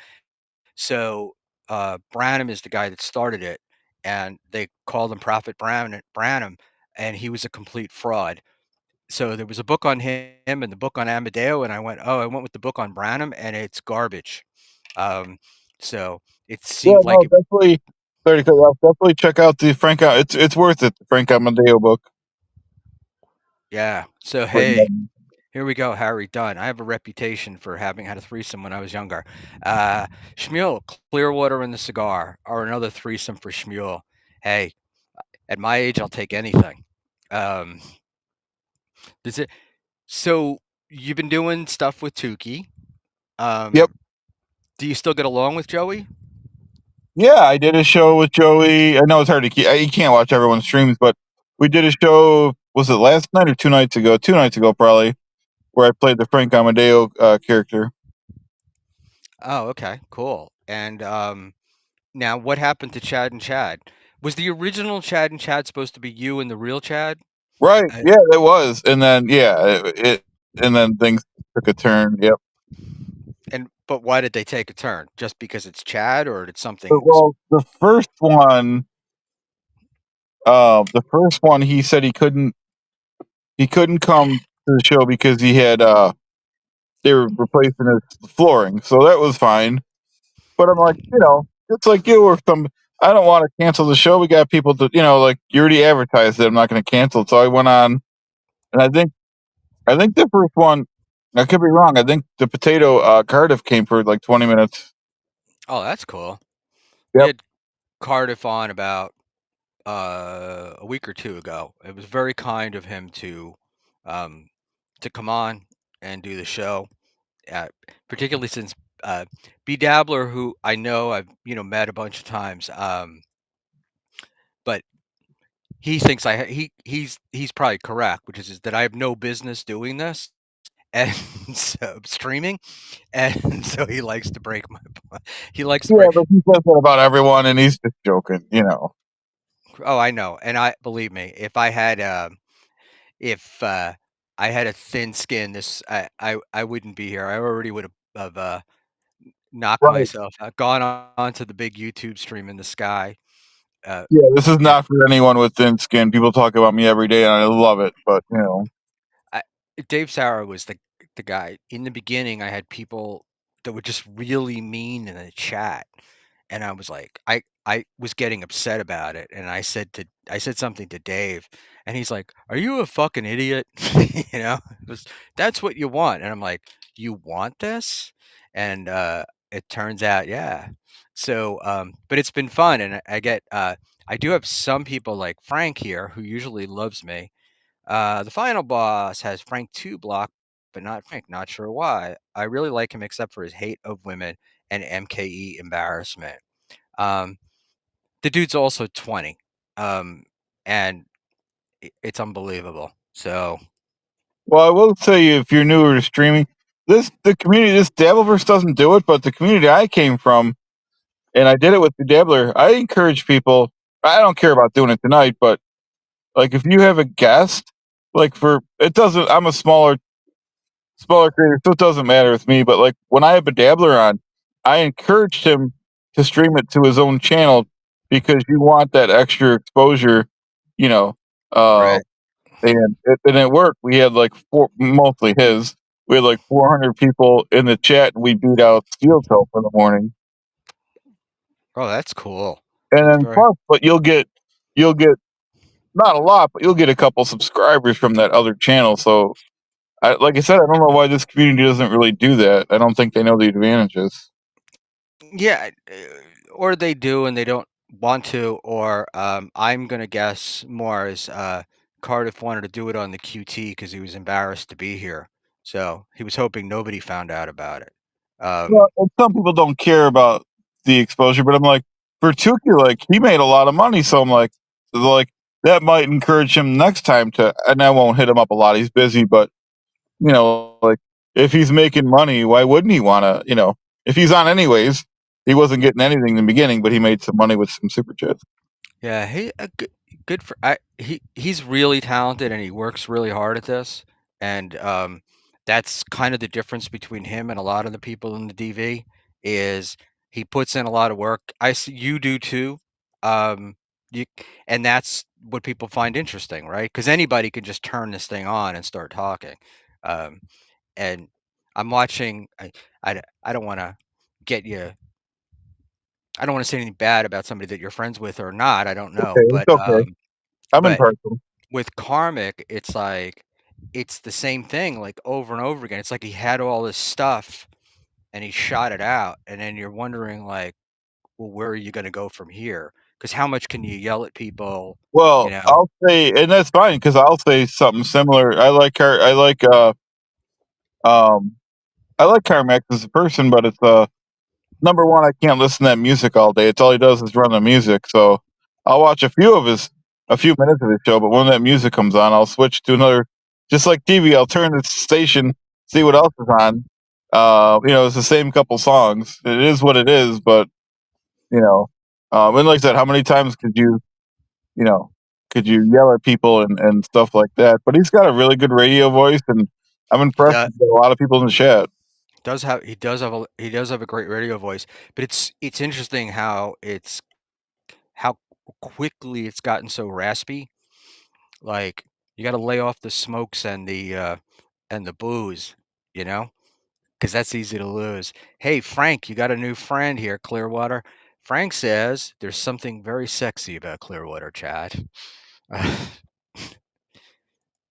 So Branham is the guy that started it, and they called him Prophet Branham, and he was a complete fraud. So there was a book on him and the book on Amadeo, and I went, oh, I went with the book on Branham, and it's garbage. Um, so it Yeah, seemed like no, it, definitely. Sorry to cut you off. Definitely check out the Frank. It's worth it. The Frank Amadeo book. yeah. So Written hey, by- here we go, Harry Dunn. I have a reputation for having had a threesome when I was younger. Uh, Schmuel, Clearwater and the cigar, or another threesome for Schmuel. Hey, at my age, I'll take anything. Um, does it? So you've been doing stuff with Tukey. Yep. Um, do you still get along with Joey? Yeah, I did a show with Joey. I know it's hard to keep. You can't watch everyone's streams, but we did a show. Was it last night or 2 nights ago? 2 nights ago, probably, where I played the Frank Amadeo character. Oh, okay, cool. And now, what happened to Chad and Chad? Was the original Chad and Chad supposed to be you and the real Chad? Right. Uh, Yeah, it was. And then yeah, and then things took a turn. Yep. and but why did they take a turn? Just because it's Chad, or did But, something? well, the first one, he said he couldn't come to the show because he had they were replacing his flooring, so that was fine. But I'm like, it's like you or some. I don't want to cancel the show. We got people to, like you already advertised it. I'm not going to cancel it. So I went on, and I think the first one, I could be wrong. I think the potato Cardiff came for like 20 minutes. Oh, that's cool. We Yep. had Cardiff on about a week or two ago. It was very kind of him um, to come on and do the show, uh, particularly since uh, B Dabbler, who I know I've met a bunch of times, but he thinks he's probably correct, which is that I have no business doing this and so streaming, and so he likes to break my he likes to Yeah, break. but he says that about everyone, and he's just joking. Oh, I know, and I believe me, if I had a thin skin, I wouldn't be here. I already would have knocked Right. myself out, gone on to the big YouTube stream in the sky. Uh, Yeah, this is and not for anyone with thin skin. People talk about me every day, and I love it. But. I, Dave Sauer was the guy. In the beginning, I had people that were just really mean in the chat, and I was like, I was getting upset about it, and I said something to Dave, and he's like, "Are you a fucking idiot?" You know, it was, that's what you want, and I'm like, "You want this?" And it turns out, yeah. So, but it's been fun, and I do have some people like Frank here who usually loves me. The final boss has Frank 2 block, but not Frank. Not sure why. I really like him except for his hate of women and MKE embarrassment. Um, the dude's also 20, um, and it's unbelievable. So, Well, I will say if you're newer to streaming, the community, this Dabbleverse doesn't do it, but the community I came from, and I did it with the Dabbler. I encourage people. I don't care about doing it tonight, but like if you have a guest, like for it doesn't. I'm a smaller creator, so it doesn't matter with me. But like when I have a Dabbler on, I encouraged him to stream it to his own channel because you want that extra exposure, you know. Uh, right. and it worked. We had like mostly his. We had like 400 people in the chat, and we beat out Steel Toe for the morning. Oh, that's cool. And then Very. plus, but you'll get not a lot, but you'll get a couple subscribers from that other channel. So, like I said, I don't know why this community doesn't really do that. I don't think they know the advantages. Yeah, or they do and they don't want to, or I'm gonna guess more as Cardiff wanted to do it on the QT because he was embarrassed to be here, so he was hoping nobody found out about it. Well, Um, and some people don't care about the exposure, but I'm like, for Tukey, like he made a lot of money, so I'm like that might encourage him next time to. And I won't hit him up a lot; he's busy, but like if he's making money, why wouldn't he want to? If he's on anyways, he wasn't getting anything in the beginning, but he made some money with some super chats. yeah, good for he's really talented and he works really hard at this, and that's kind of the difference between him and a lot of the people in the DV is he puts in a lot of work. I see you do too. Um, you and that's what people find interesting, right? Because anybody can just turn this thing on and start talking. Um, and I'm watching. I don't want to get you. I don't want to say anything bad about somebody that you're friends with or not. I don't know, Okay, it's okay. I'm but impartial. with Karmic, it's like it's the same thing, like over and over again. It's like he had all this stuff and he shot it out, and then you're wondering, like, well, where are you going to go from here? Because how much can you yell at people? You Well, know, I'll say, and that's fine because I'll say something similar. Um, I like Carmack as a person, but it's number one, I can't listen to that music all day. It's all he does is run the music. So I'll watch a few minutes of his show, but when that music comes on, I'll switch to another. Just like TV, I'll turn the station, see what else is on. It's the same couple songs. It is what it is, but you know, and like I said, how many times you know, could you yell at people and stuff like that. But he's got a really good radio voice, and I'm He impressed does with a lot of people in the chat. he does have a great radio voice, but it's interesting how quickly it's gotten so raspy. Like, you gotta lay off the smokes and the booze, you know, because that's easy to lose. "Hey, Frank, you got a new friend here, Clearwater." Frank says there's something very sexy about Clearwater, Chad.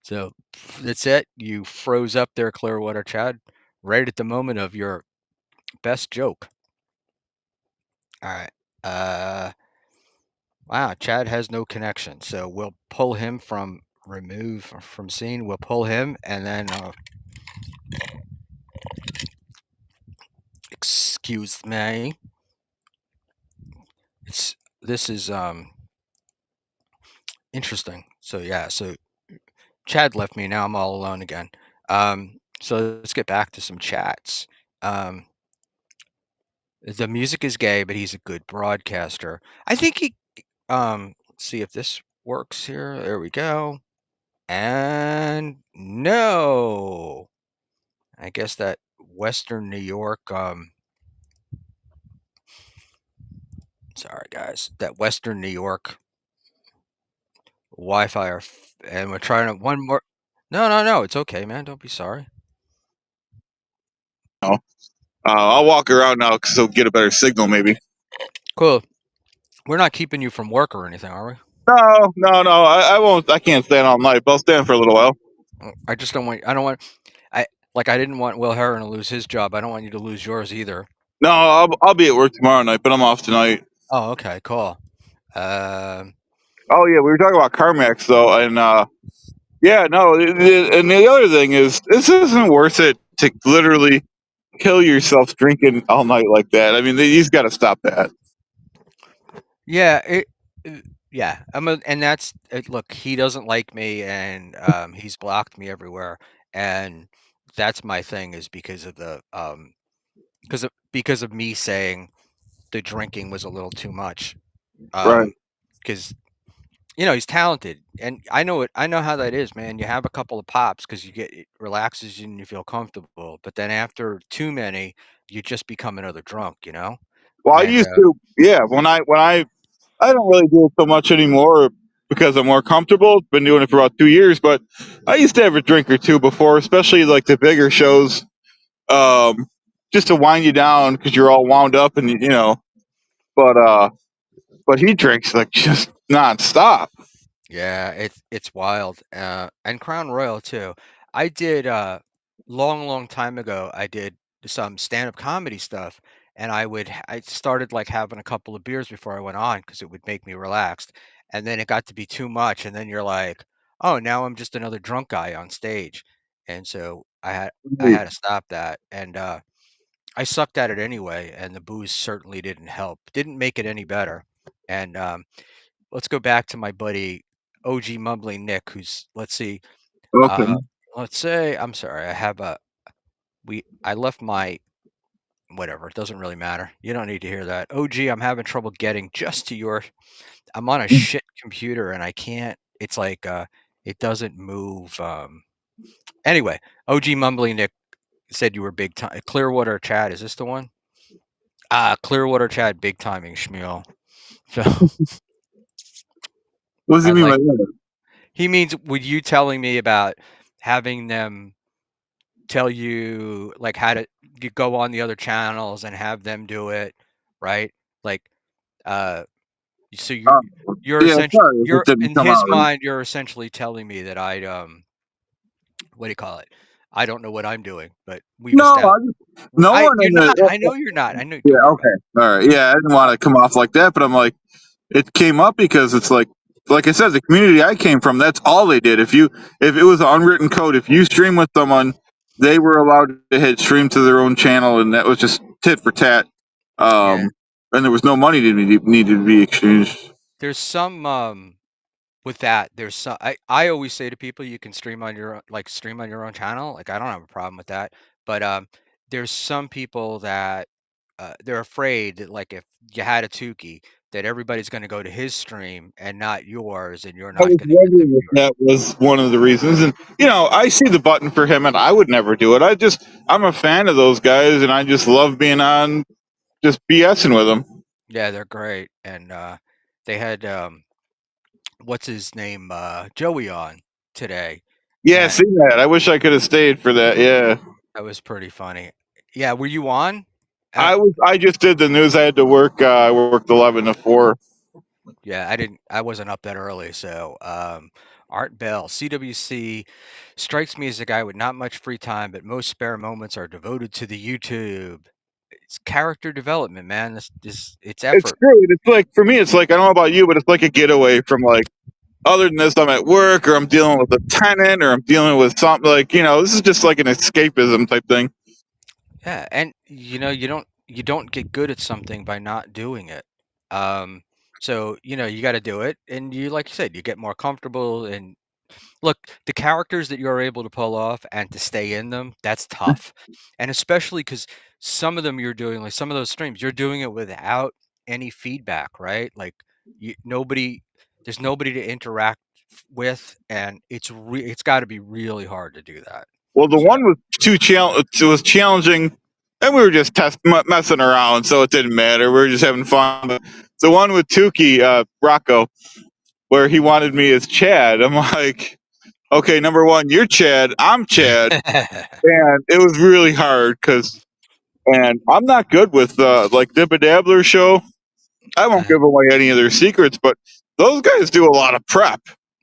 So, that's it. You froze up there, Clearwater, Chad, right at the moment of your best joke. Alright. Uh, wow, Chad has no connection, so we'll pull him from remove from scene. We'll pull him, and then, excuse me. It's this is, interesting. So, yeah, so Chad left me, now I'm all alone again. So let's get back to some chats. Um, the music is gay, but he's a good broadcaster. I think let's see if this works here. There we go. And no. I guess that Western New York, sorry guys, that Western New York Wi-Fi and we're trying to one more. No, no, no, it's okay, man. Don't be sorry. You know? I'll walk around now because he'll get a better signal, maybe. Cool. We're not keeping you from work or anything, are we? No, no, no. I won't. I can't stand all night, but I'll stand for a little while. I just don't want. I don't want. I like. I didn't want Will Herron to lose his job. I don't want you to lose yours either. No, I'll be at work tomorrow night, but I'm off tonight. Oh, okay, cool. Um, Oh yeah, we were talking about CarMax though, and yeah, no. And the other thing is, this isn't worth it to literally kill yourself drinking all night like that. I mean, he's got to stop that. yeah, yeah. And that's look. He doesn't like me, and he's blocked me everywhere. And that's my thing is because of me saying the drinking was a little too much. Right. Because he's talented, and I know it. I know how that is, man. You have a couple of pops because it relaxes you and you feel comfortable. But then after too many, you just become another drunk, Well, I And used to. Yeah, when I don't really do it so much anymore because I'm more comfortable. Been doing it for about 2 years, but I used to have a drink or two before, especially like the bigger shows, um, just to wind you down because you're all wound up and you know. But but he drinks like just nonstop. yeah, it's wild. And Crown Royal too. I did long, long time ago. I did some stand-up comedy stuff, and I started like having a couple of beers before I went on because it would make me relaxed. And then it got to be too much, and then you're like, oh, now I'm just another drunk guy on stage. And so I had to stop that, and I sucked at it anyway, and the booze certainly didn't help. Didn't make it any better. And let's go back to my buddy OG Mumbling Nick, who's let's see, Okay. uh, let's say I'm sorry, I left my whatever. It doesn't really matter. You don't need to hear that. OG, I'm having trouble getting just to your. I'm on a shit computer and I can't. It's like it doesn't move. Anyway, OG Mumbling Nick said you were big time. Clearwater Chad, is this the one? Clearwater Chad, big timing Schmuel. So What does I he was mean by like, that? he means with you telling me about having them tell you like how to you go on the other channels and have them do it, right? Like, uh, so Uh, you're yeah, essentially sorry if it you're didn't in come his out. mind, you're essentially telling me that what do you call it? I don't know what I'm doing, but we've No, established. no I one in You're not. the. I know you're not. I know. Yeah, Don't worry about okay, it. all right. Yeah, I didn't want to come off like that, but I'm like, it came up because it's like I said, the community I came from, that's all they did. If it was an unwritten code, if you stream with someone, they were allowed to hit stream to their own channel, and that was just tit for tat. Yeah, And there was no money to be needed to be exchanged. there's some with that. There's some. I always say to people, you can stream on your own channel. Like I don't have a problem with that, but there's some people that they're afraid that like if you had a Tukey, that everybody's going to go to his stream and not yours, and you're I not was going to get the wondering if viewers. that was one of the reasons. And I see the button for him, and I would never do it. I'm a fan of those guys, and I just love being on, just BSing with them. Yeah, they're great, and they had what's his name, Joey on today, Yeah, and see that. I wish I could have stayed for that. Yeah, that was pretty funny. Yeah, were you on? Uh, I was. I just did the news. I had to work. I worked 11 to 4. yeah, I didn't. I wasn't up that early, so Art Bell, CWC, strikes me as a guy with not much free time, but most spare moments are devoted to the YouTube. It's character development, man. This it's It's effort. true. It's like for me. It's like I don't know about you, but it's like a getaway from like. Other than this, I'm at work, or I'm dealing with a tenant, or I'm dealing with something like this is just like an escapism type thing. Yeah, and you don't get good at something by not doing it. Um, so you got to do it, and you like you said, you get more comfortable. And look, the characters that you're able to pull off and to stay in them, that's tough. And especially because some of them you're doing, like some of those streams, you're doing it without any feedback, right? Like there's nobody to interact with, and it's got to be really hard to do that. Well, the So. one was it was challenging, and we were just messing around, so it didn't matter. We were just having fun. But the one with Tukey, Rocco, where he wanted me as Chad, I'm like, okay, number one, you're Chad, I'm Chad, and it was really hard and I'm not good with like Dibba Dabbler show. I won't Uh, give away any of their secrets, but those guys do a lot of prep.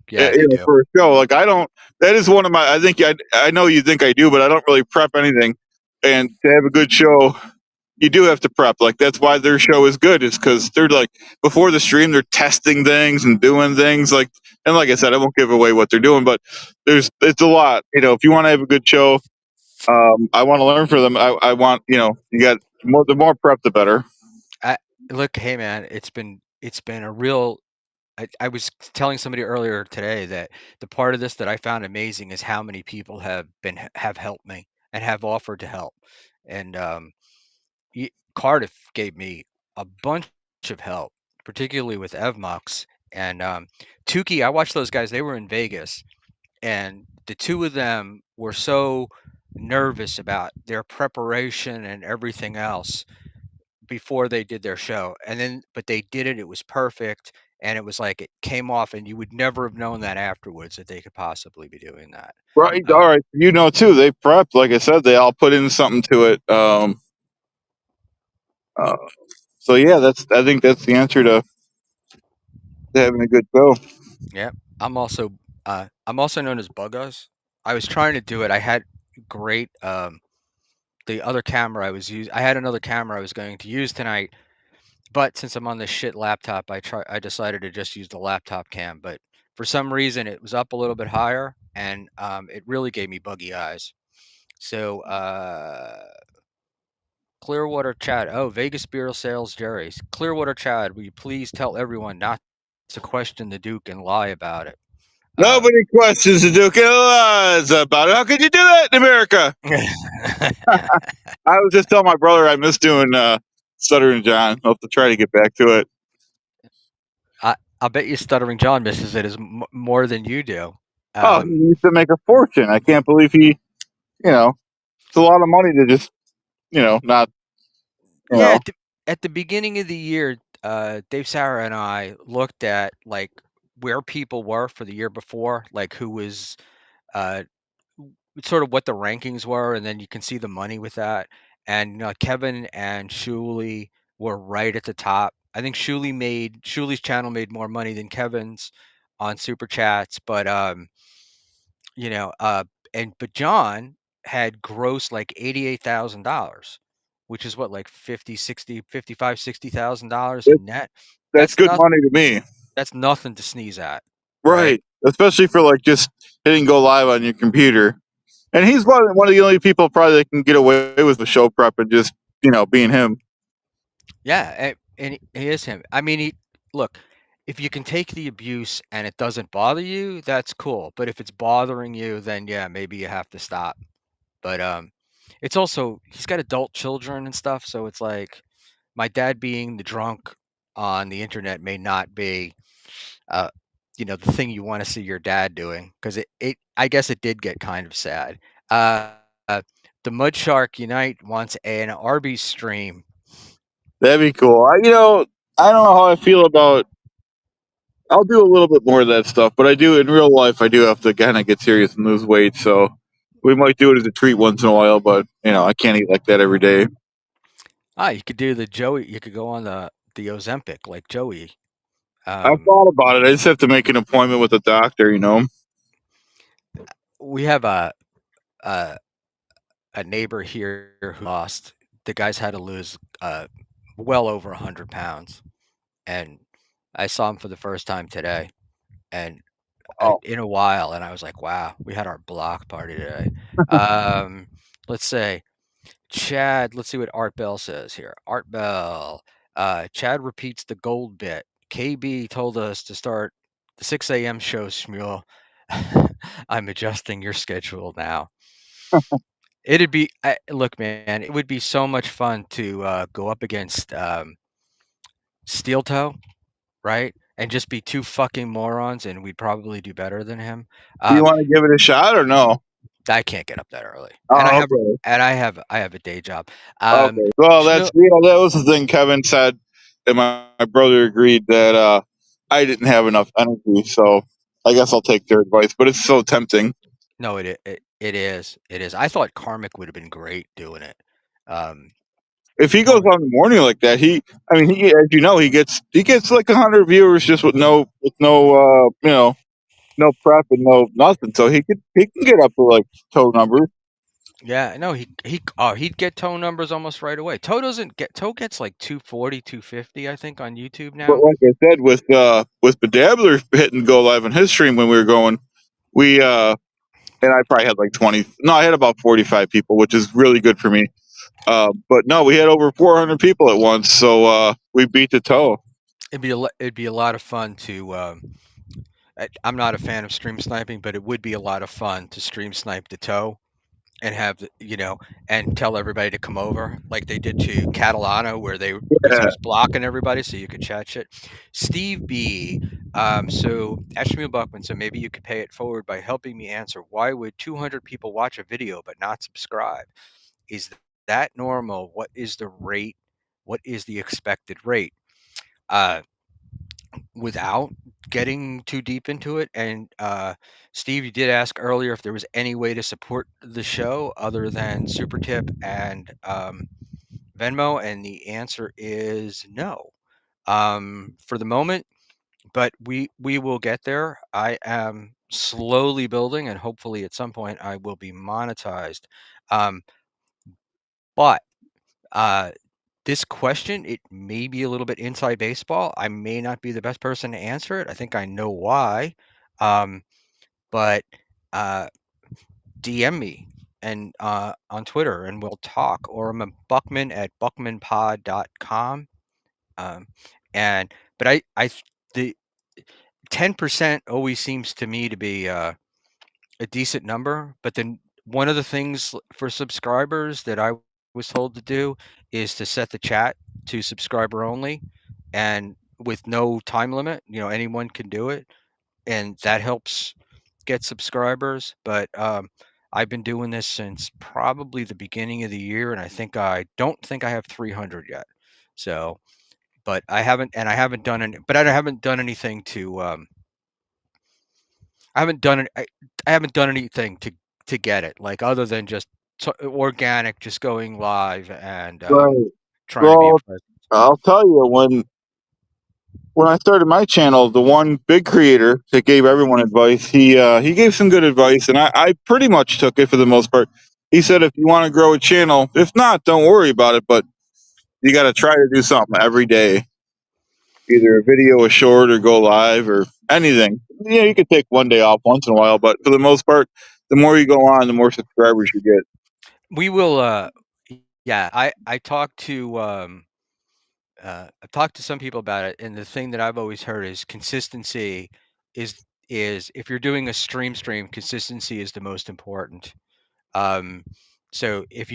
yeah, they do. For a show. Like I don't. That is one of my. I think I know you think I do, but I don't really prep anything. And to have a good show, you do have to prep. Like that's why their show is good. Is because they're like before the stream, they're testing things and doing things. And like I said, I won't give away what they're doing, but it's a lot. If you want to have a good show, I want to learn from them. I want you got more. The more prep, the better. I look, hey man, it's been a real. I was telling somebody earlier today that the part of this that I found amazing is how many people have helped me and have offered to help. And Cardiff gave me a bunch of help, particularly with Evmux and Tukey. I watched those guys; they were in Vegas, and the two of them were so nervous about their preparation and everything else before they did their show. And then but they did it, it was perfect, and it was like it came off, and you would never have known that afterwards that they could possibly be doing that. Right. All Um, right. Too. They prepped. Like I said, they all put in something to it. Uh, so yeah, I think that's the answer to having a good show. yeah, I'm also known as Buggos. I was trying to do it. I had great the other camera I had another camera I was going to use tonight, but since I'm on this shit laptop, I decided to just use the laptop cam. But for some reason it was up a little bit higher, and it really gave me buggy eyes. So, Clearwater Chad. Oh, Vegas Beer Sales Jerry's. Clearwater Chad, will you please tell everyone not to question the Duke and lie about it? Um, Nobody questions the Duke of Laws about it. How could you do that in America? I was just telling my brother I miss doing Stuttering John. I'll have to try to get back to it. I bet you Stuttering John misses it as more than you do. Oh, he Um, used to make a fortune. I can't believe it's a lot of money to just, not, you yeah, know. at the beginning of the year, Dave Sauer and I looked at like where people were for the year before, like who was uh, sort of what the rankings were, and then you can see the money with that. And Kevin and Shuli were right at the top. I think Shuli's channel made more money than Kevin's on super chats, but you know, but John had gross like $88,000, which is what, like 50, 60, 55, $60,000 That, in net. that's That's good not money to me. that's nothing to sneeze at, right? Right. Especially for like just hitting go live on your computer. And he's one of the only people probably that can get away with the show prep and just, being him. Yeah, and he is him. I mean, look, if you can take the abuse and it doesn't bother you, that's cool. But if it's bothering you, then yeah, maybe you have to stop. But it's also he's got adult children and stuff, so it's like my dad being the drunk on the internet may not be, uh, the thing you want to see your dad doing because it I guess it did get kind of sad. Uh, uh, the Mud Shark Unite wants an Arby's stream. That'd be cool. I don't know how I feel about. I'll do a little bit more of that stuff, but I do in real life. I do have to kind of get serious and lose weight, so we might do it as a treat once in a while. But I can't eat like that every day. You could do the Joey. You could go on the Ozempic like Joey. I've Um, thought about it. I just have to make an appointment with a doctor. we have a a neighbor here who lost. The guy's had to lose well over 100 pounds, and I saw him for the first time today, and Oh, in a while, and I was like, "Wow, we had our block party today." Um, let's say Chad. Let's see what Art Bell says here. Art Bell. Chad repeats the gold bit. KB told us to start the 6 a.m. show, Schmuel. I'm adjusting your schedule now. Look, man, it would be so much fun to go up against Steel Toe, right? And just be two fucking morons, and we'd probably do better than him. do you Um, want to give it a shot or no? I can't get up that early, and Oh, okay. I have a day job. Okay. Well, Schmuel, that was the thing Kevin said, and my brother agreed that I didn't have enough energy, so I guess I'll take their advice. But it's so tempting. no, it is, it is. I thought Karmic would have been great doing it. Um, If he goes Karmic, on in the morning like that, I mean, as you know, he gets like 100 viewers just with no no prep and no nothing. So he can get up to like toe numbers. yeah, no, he'd get Toe numbers almost right away. Toe gets like 240, 250, I think, on YouTube But now. like I said, with Bedabbler hitting go live on his stream when we were going, we and I probably had like 20. No, I had about 45 people, which is really good for me. But no, we had over 400 people at once, so we beat the toe. It'd be a lot of fun to. I'm not a fan of stream sniping, but it would be a lot of fun to stream snipe the Toe and have and tell everybody to come over like they did to Catalano, where they because he Yeah, was blocking everybody, so you could chat shit. Steve B. So Ashmiel Buckman. So maybe you could pay it forward by helping me answer why would 200 people watch a video but not subscribe? Is that normal? What is the rate? What is the expected rate? Uh, Without getting too deep into it, and Steve, you did ask earlier if there was any way to support the show other than Super Tip and Venmo, and the answer is no. For the moment, but we will get there. I am slowly building, and hopefully at some point I will be monetized. Um, but uh, this question, it may be a little bit inside baseball. I may not be the best person to answer it. I think I know why. Um, but uh, DM me and on Twitter and we'll talk. Or I'm a Buckman at buckmanpod.com. Um, and but the 10% always seems to me to be a decent number. But then one of the things for subscribers that I was told to do is to set the chat to subscriber only and with no time limit. Anyone can do it, and that helps get subscribers. But I've been doing this since probably the beginning of the year, and I don't think I have 300 yet. So, but I haven't done any, but I haven't done anything to I haven't done it. I haven't done anything to get it, like other than just organic, just going live and right. trying to be a Well, presence. I'll tell you when I started my channel, the one big creator that gave everyone advice, he gave some good advice, and I pretty much took it for the most part. He said, if you want to grow a channel, if not, don't worry about it, but you got to try to do something every day, either a video, a short, or go live, or anything. You could take one day off once in a while, but for the most part, the more you go on, the more subscribers you get. We will. Yeah, I talked to I've talked to some people about it, and the thing that I've always heard is consistency is if you're doing a stream, consistency is the most important. Um, So if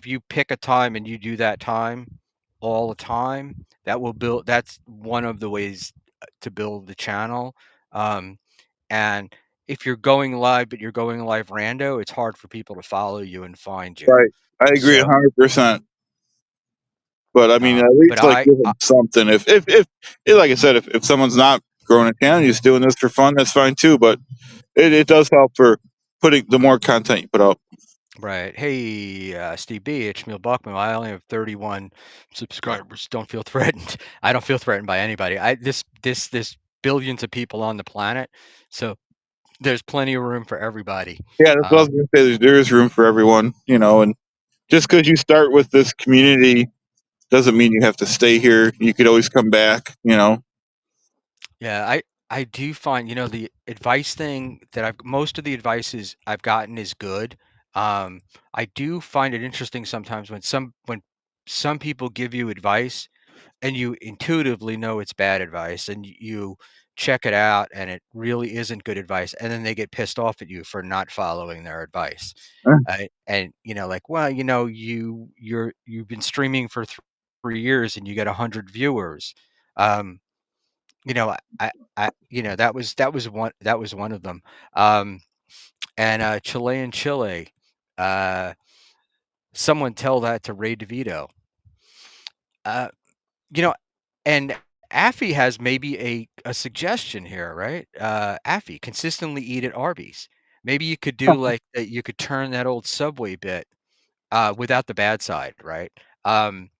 you pick a time and you do that time all the time, that's one of the ways to build the channel. Um, and if you're going live, but you're going live rando, it's hard for people to follow you and find you. Right. I agree So, 100%. But I mean, at but least like give them something. Like I said, if someone's not growing a channel, you're just doing this for fun, that's fine too. But it does help for putting the more content you put out. right. Hey, Steve B, it's Schmuel Buckman. I only have 31 subscribers. Don't feel threatened. I don't feel threatened by anybody. This billions of people on the planet, so there's plenty of room for everybody. Yeah, that's what I was Um, gonna say. There is room for everyone, and just because you start with this community doesn't mean you have to stay here. You could always come back. yeah, I do find, the advice thing that most of the advices I've gotten is good. I do find it interesting sometimes when some people give you advice and you intuitively know it's bad advice and you check it out and it really isn't good advice and then they get pissed off at you for not following their advice. And like, well, you've been streaming for 3 years and you get 100 viewers. um you know that was one of them. And Chilean Chile, uh someone tell that to Ray DeVito. uh you know And Affy has maybe a suggestion here, right? Affy, consistently eat at Arby's. Maybe you could do like that. You could turn that old Subway bit, without the bad side, right? Um,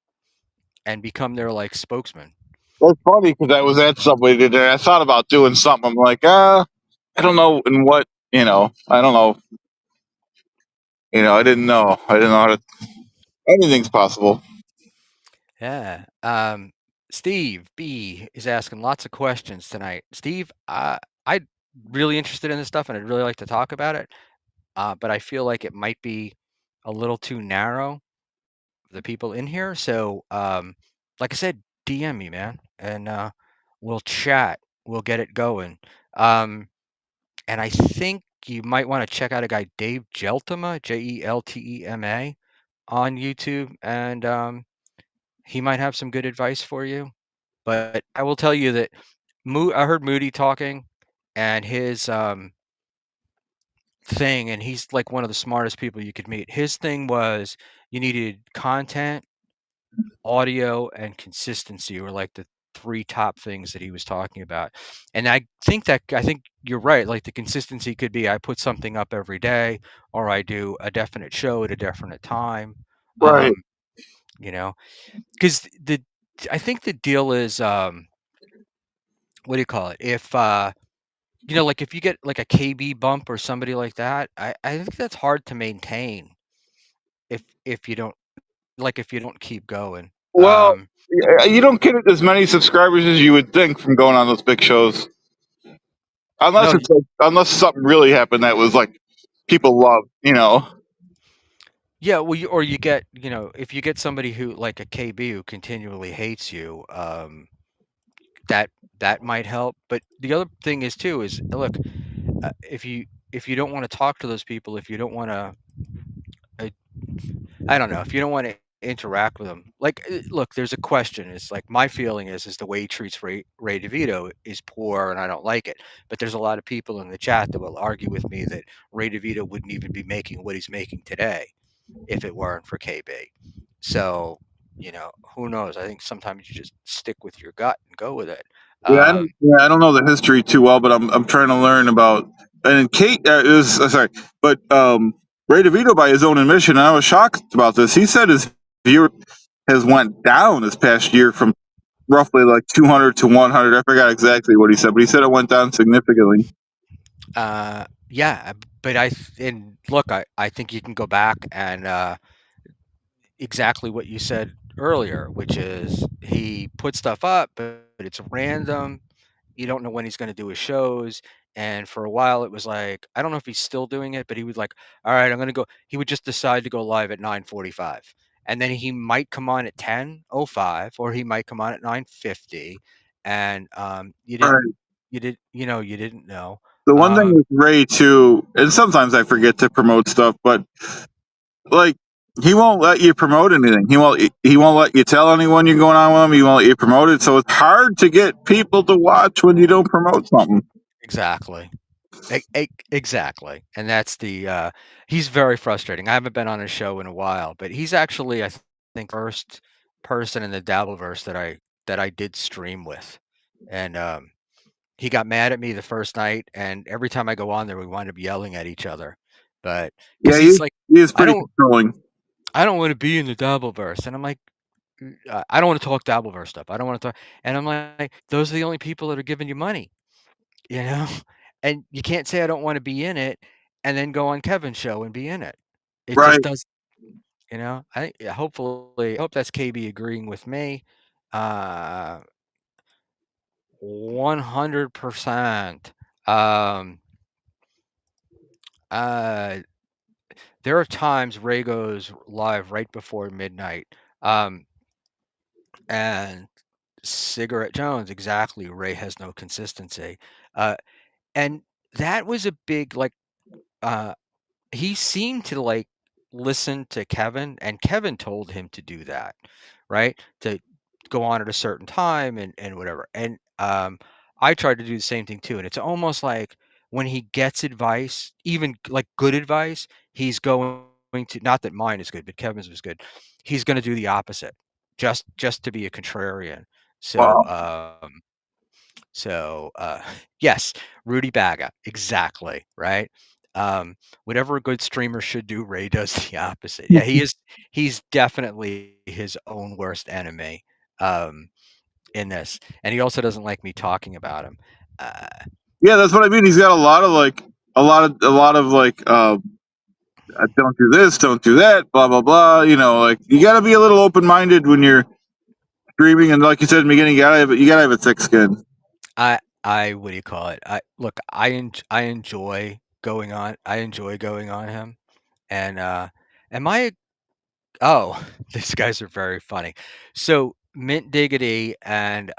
and become their like spokesman. It's funny because I was at Subway today. I thought about doing something. I'm like, I don't know in what. I don't know. I didn't know. I didn't know how to. Anything's possible. Yeah. Steve B is asking lots of questions tonight. Steve, I'm really interested in this stuff and I'd really like to talk about it. But I feel like it might be a little too narrow, the people in here. So, like I said, DM me, man, and we'll chat. We'll get it going. Um, and I think you might want to check out a guy, Dave Jeltema, Jeltema, on YouTube, and he might have some good advice for you. But I will tell you that I heard Moody talking, and his thing, and he's like one of the smartest people you could meet. His thing was you needed content, audio, and consistency were like the three top things that he was talking about. And I think you're right. Like the consistency could be I put something up every day, or I do a definite show at a definite time. Right. Um, you know, because the I think the deal is what do you call it? If like if you get like a KB bump or somebody like that, I think that's hard to maintain if you don't if you don't keep going. Well, you don't get as many subscribers as you would think from going on those big shows, unless No, it's like, unless something really happened that was like people love. yeah, well, or you get, if you get somebody who like a KB who continually hates you, that that might help. But the other thing is too is look, if you don't want to talk to those people, if you don't want to, uh, I don't know, if you don't want to interact with them, like, look, there's a question. It's like my feeling is the way he treats Ray DeVito is poor, and I don't like it. But there's a lot of people in the chat that will argue with me that Ray DeVito wouldn't even be making what he's making today if it weren't for KB. So, who knows? I think sometimes you just stick with your gut and go with it. Um, I don't know the history too well, but I'm trying to learn about. And Kate is sorry, but Ray DeVito, by his own admission, and I was shocked about this. He said his viewer has went down this past year from roughly like 200 to 100. I forgot exactly what he said, but he said it went down significantly. yeah, but and look, I think you can go back and exactly what you said earlier, which is he put stuff up, but it's random. You don't know when he's going to do his shows. And for a while, it was like, I don't know if he's still doing it, but he was like, all right, I'm going to go. He would just decide to go live at 9:45. And then he might come on at 10:05, or he might come on at 9:50. And All right. you didn't know. The one thing Um, with Ray too, and sometimes I forget to promote stuff, but like he won't let you promote anything. He won't let you tell anyone you're going on with him. He won't let you promote it. So it's hard to get people to watch when you don't promote something. Exactly. Exactly, and that's he's very frustrating. I haven't been on his show in a while, but he's actually, I think, first person in the Dabbleverse that I did stream with, and, he got mad at me the first night, and every time I go on there, we wind up yelling at each other, but because Yeah, he's like, he is "I pretty don't controlling. I don't wanna be in the Dabbleverse," and I'm like, I don't wanna talk Dabbleverse stuff. I don't wanna talk," and I'm like, "Those are the only people that are giving you money." You know? And you can't say I don't wanna be in it and then go on Kevin's show and be in it. It just Right. does, you know? I think, yeah, hopefully I hope that's KB agreeing with me. Uh, 100%. Um, uh, there are times Ray goes live right before midnight, um, and Cigarette Jones, exactly, Ray has no consistency. Uh, and that was a big, like, uh he seemed to, like, listen to Kevin, and Kevin told him to do that, right? To go on at a certain time and whatever, and, I tried to do the same thing too, and it's almost like when he gets advice, even, like, good advice, he's going to, not that mine is good, but Kevin's was good, he's gonna do the opposite, just to be a contrarian. So, Wow. so, yes, Rudy Baga, exactly, right? Um, Whatever a good streamer should do, Ray does the opposite. Yeah, he's definitely his own worst enemy, um, in this, and he also doesn't like me talking about him. Uh, Yeah, that's what I mean. He's got a lot of like, don't do this, don't do that, blah blah blah. Like you got to be a little open minded when you're streaming, and like you said in the beginning, you gotta have a thick skin. I what do you call it? I enjoy going on him, and, am I oh, these guys are very funny. So, Mint Diggity and,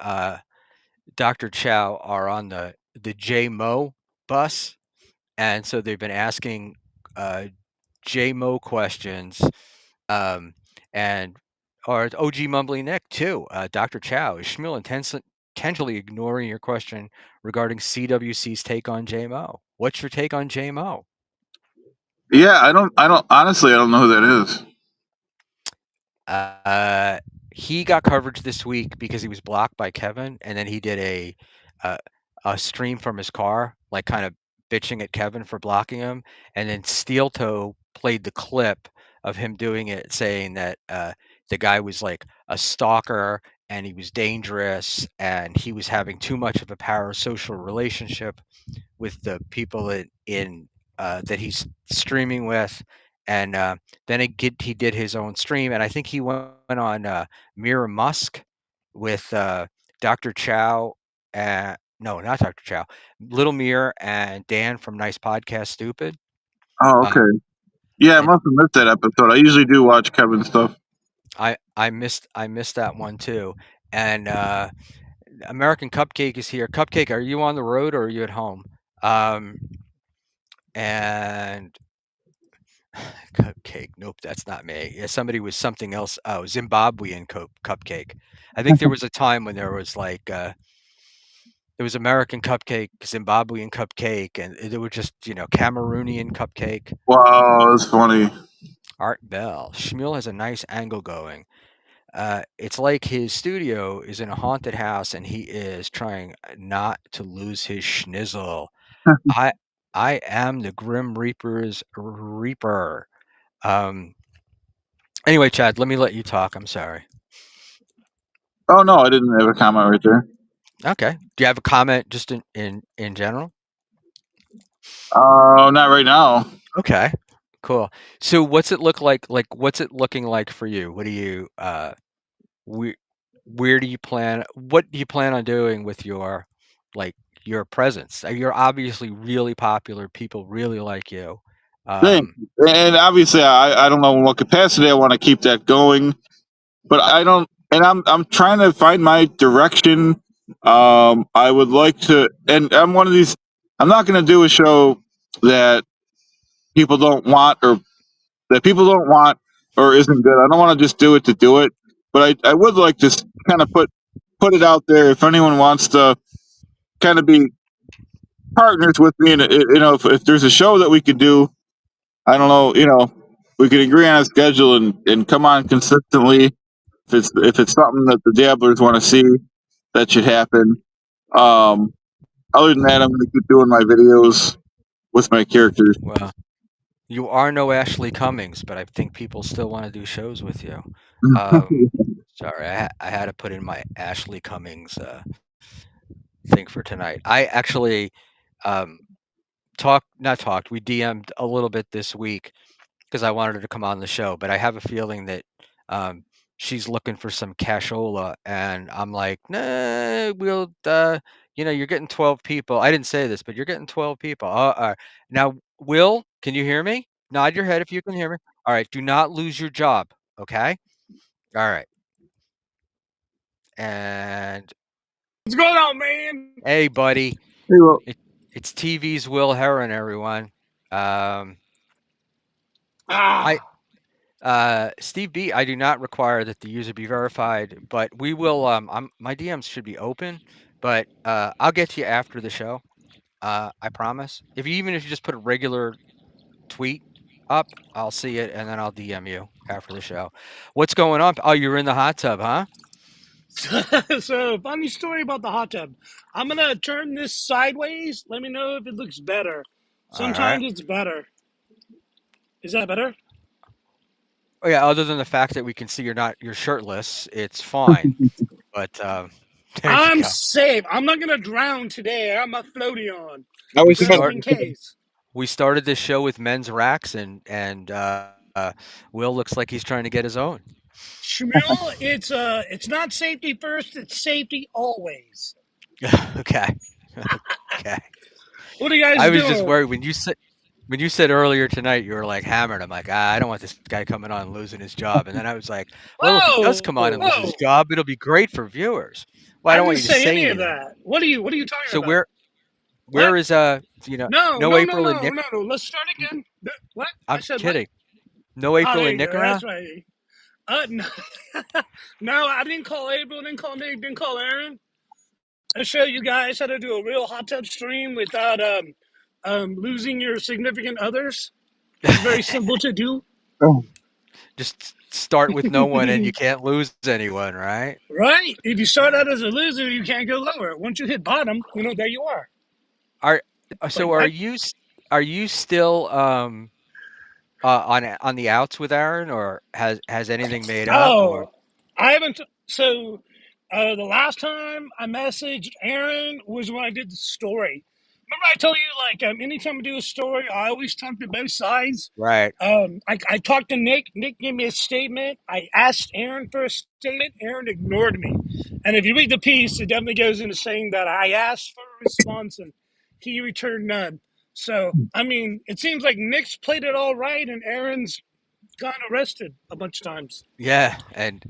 Dr. Chow are on the JMO bus, and so they've been asking, JMO questions, um, and or OG Mumbly Nick too. Dr. Chow, is Schmuel intentionally ignoring your question regarding CWC's take on JMO? What's your take on JMO? Yeah, I don't honestly, I don't know who that is. Uh, he got coverage this week because he was blocked by Kevin, and then he did uh, a stream from his car, like kind of bitching at Kevin for blocking him, and then Steel Toe played the clip of him doing it, saying that the guy was like a stalker and he was dangerous and he was having too much of a parasocial relationship with the people that he's streaming with, and then he did his own stream, and I think he went on Mirror Musk with Dr. Chow, no, not Dr. Chow, Little Mirror and Dan from Nice Podcast Stupid. Oh, Um, okay. Yeah, I and must have missed that episode. I usually do watch Kevin stuff. I missed that one too. And American Cupcake is here. Cupcake, are you on the road or are you at home? Um, and Cupcake. Nope, that's not me. Yeah, somebody was something else. Oh, Zimbabwean cupcake. I think there was a time when there was like there was American cupcake, Zimbabwean cupcake, and there were just Cameroonian cupcake. Wow, that's funny. Art Bell. Schmuel has a nice angle going. It's like his studio is in a haunted house, and he is trying not to lose his schnizzle. I I am the Grim Reaper's Reaper. Um, Anyway, Chad, let me let you talk. I'm sorry. Oh no, I didn't have a comment right there. Okay. Do you have a comment just in general? Not right now. Okay. Cool. So what's it look like what's it looking like for you? What do you where, where do you plan what do you plan on doing with like your presence? You're obviously really popular. People really like you. Thanks. Um And obviously, I don't know in what capacity I want to keep that going, but I don't. And I'm trying to find my direction. I would like to, and I'm one of these. I'm not going to do a show that people don't want or that people don't want or isn't good. I don't want to just do it to do it, but I would like to kind of put it out there if anyone wants to kind of be partners with me, and if there's a show that we could do, I don't know, we could agree on a schedule and come on consistently. If it's something that the dabblers want to see, that should happen. Um, Other than that, I'm going to keep doing my videos with my characters. Well, you are no Ashley Cummings, but I think people still want to do shows with you. Sorry, I had to put in my Ashley Cummings thing for tonight. I actually um, not talked. We DM'd a little bit this week because I wanted her to come on the show, but I have a feeling that um, she's looking for some cashola, and I'm like, nah, you're getting 12 people. I didn't say this, but you're getting 12 people. Now, Will, can you hear me? Nod your head if you can hear me. All right, do not lose your job, okay? All right, and What's going on, man? hey, buddy, Hey, well, it, it's TV's Will Heron, everyone. Um, I Ah, Steve B, I do not require that the user be verified, but we will. My DMs should be open, but I'll get to you after the show. I promise. If you just put a regular tweet up, I'll see it and then I'll DM you after the show. What's going on? Oh, you're in the hot tub, huh? so funny story about the hot tub. I'm gonna turn this sideways. Let me know if it looks better. All right. Sometimes it's better. Is that better? Oh yeah. Other than the fact that we can see you're shirtless, it's fine. But there you I'm go. safe. I'm not gonna drown today. I got my floaty on, I We was just start in case. we started this show with men's racks and Will looks like he's trying to get his own. Schmuel, it's not safety first. It's safety always. Okay. Okay. What are you guys I was just doing? worried when you said earlier tonight you were like hammered. I'm like, I don't want this guy coming on and losing his job. And then I was like, well, if he does come on and Whoa, lose his job, it'll be great for viewers. Well, I I don't want didn't you to say say any of anything. that. What are you talking So about? where What? is No, no no, no, April and no, Nick? no, no. Let's start again. What? I I'm said what? kidding. No Oh, April there and you Nick go. around. That's right. No, no, I didn't call April, didn't call Nick, didn't call Aaron. I show you guys how to do a real hot tub stream without losing your significant others. It's very simple to do. Just start with no one and you can't lose anyone, right? Right? If you start out as a loser, you can't go lower. Once you hit bottom, there you are. Are Like so that. are you still on the outs with Aaron, or has anything made up, or Oh, I haven't. So, the last time I messaged Aaron was when I did the story. Remember, I told you like anytime I do a story, I always talk to both sides. right? I talked to Nick. Nick gave me a statement. I asked Aaron for a statement. Aaron ignored me. And if you read the piece, it definitely goes into saying that I asked for a response and he returned none. So, I mean, it seems like Nick's played it all right and Aaron's gotten arrested a bunch of times. Yeah, and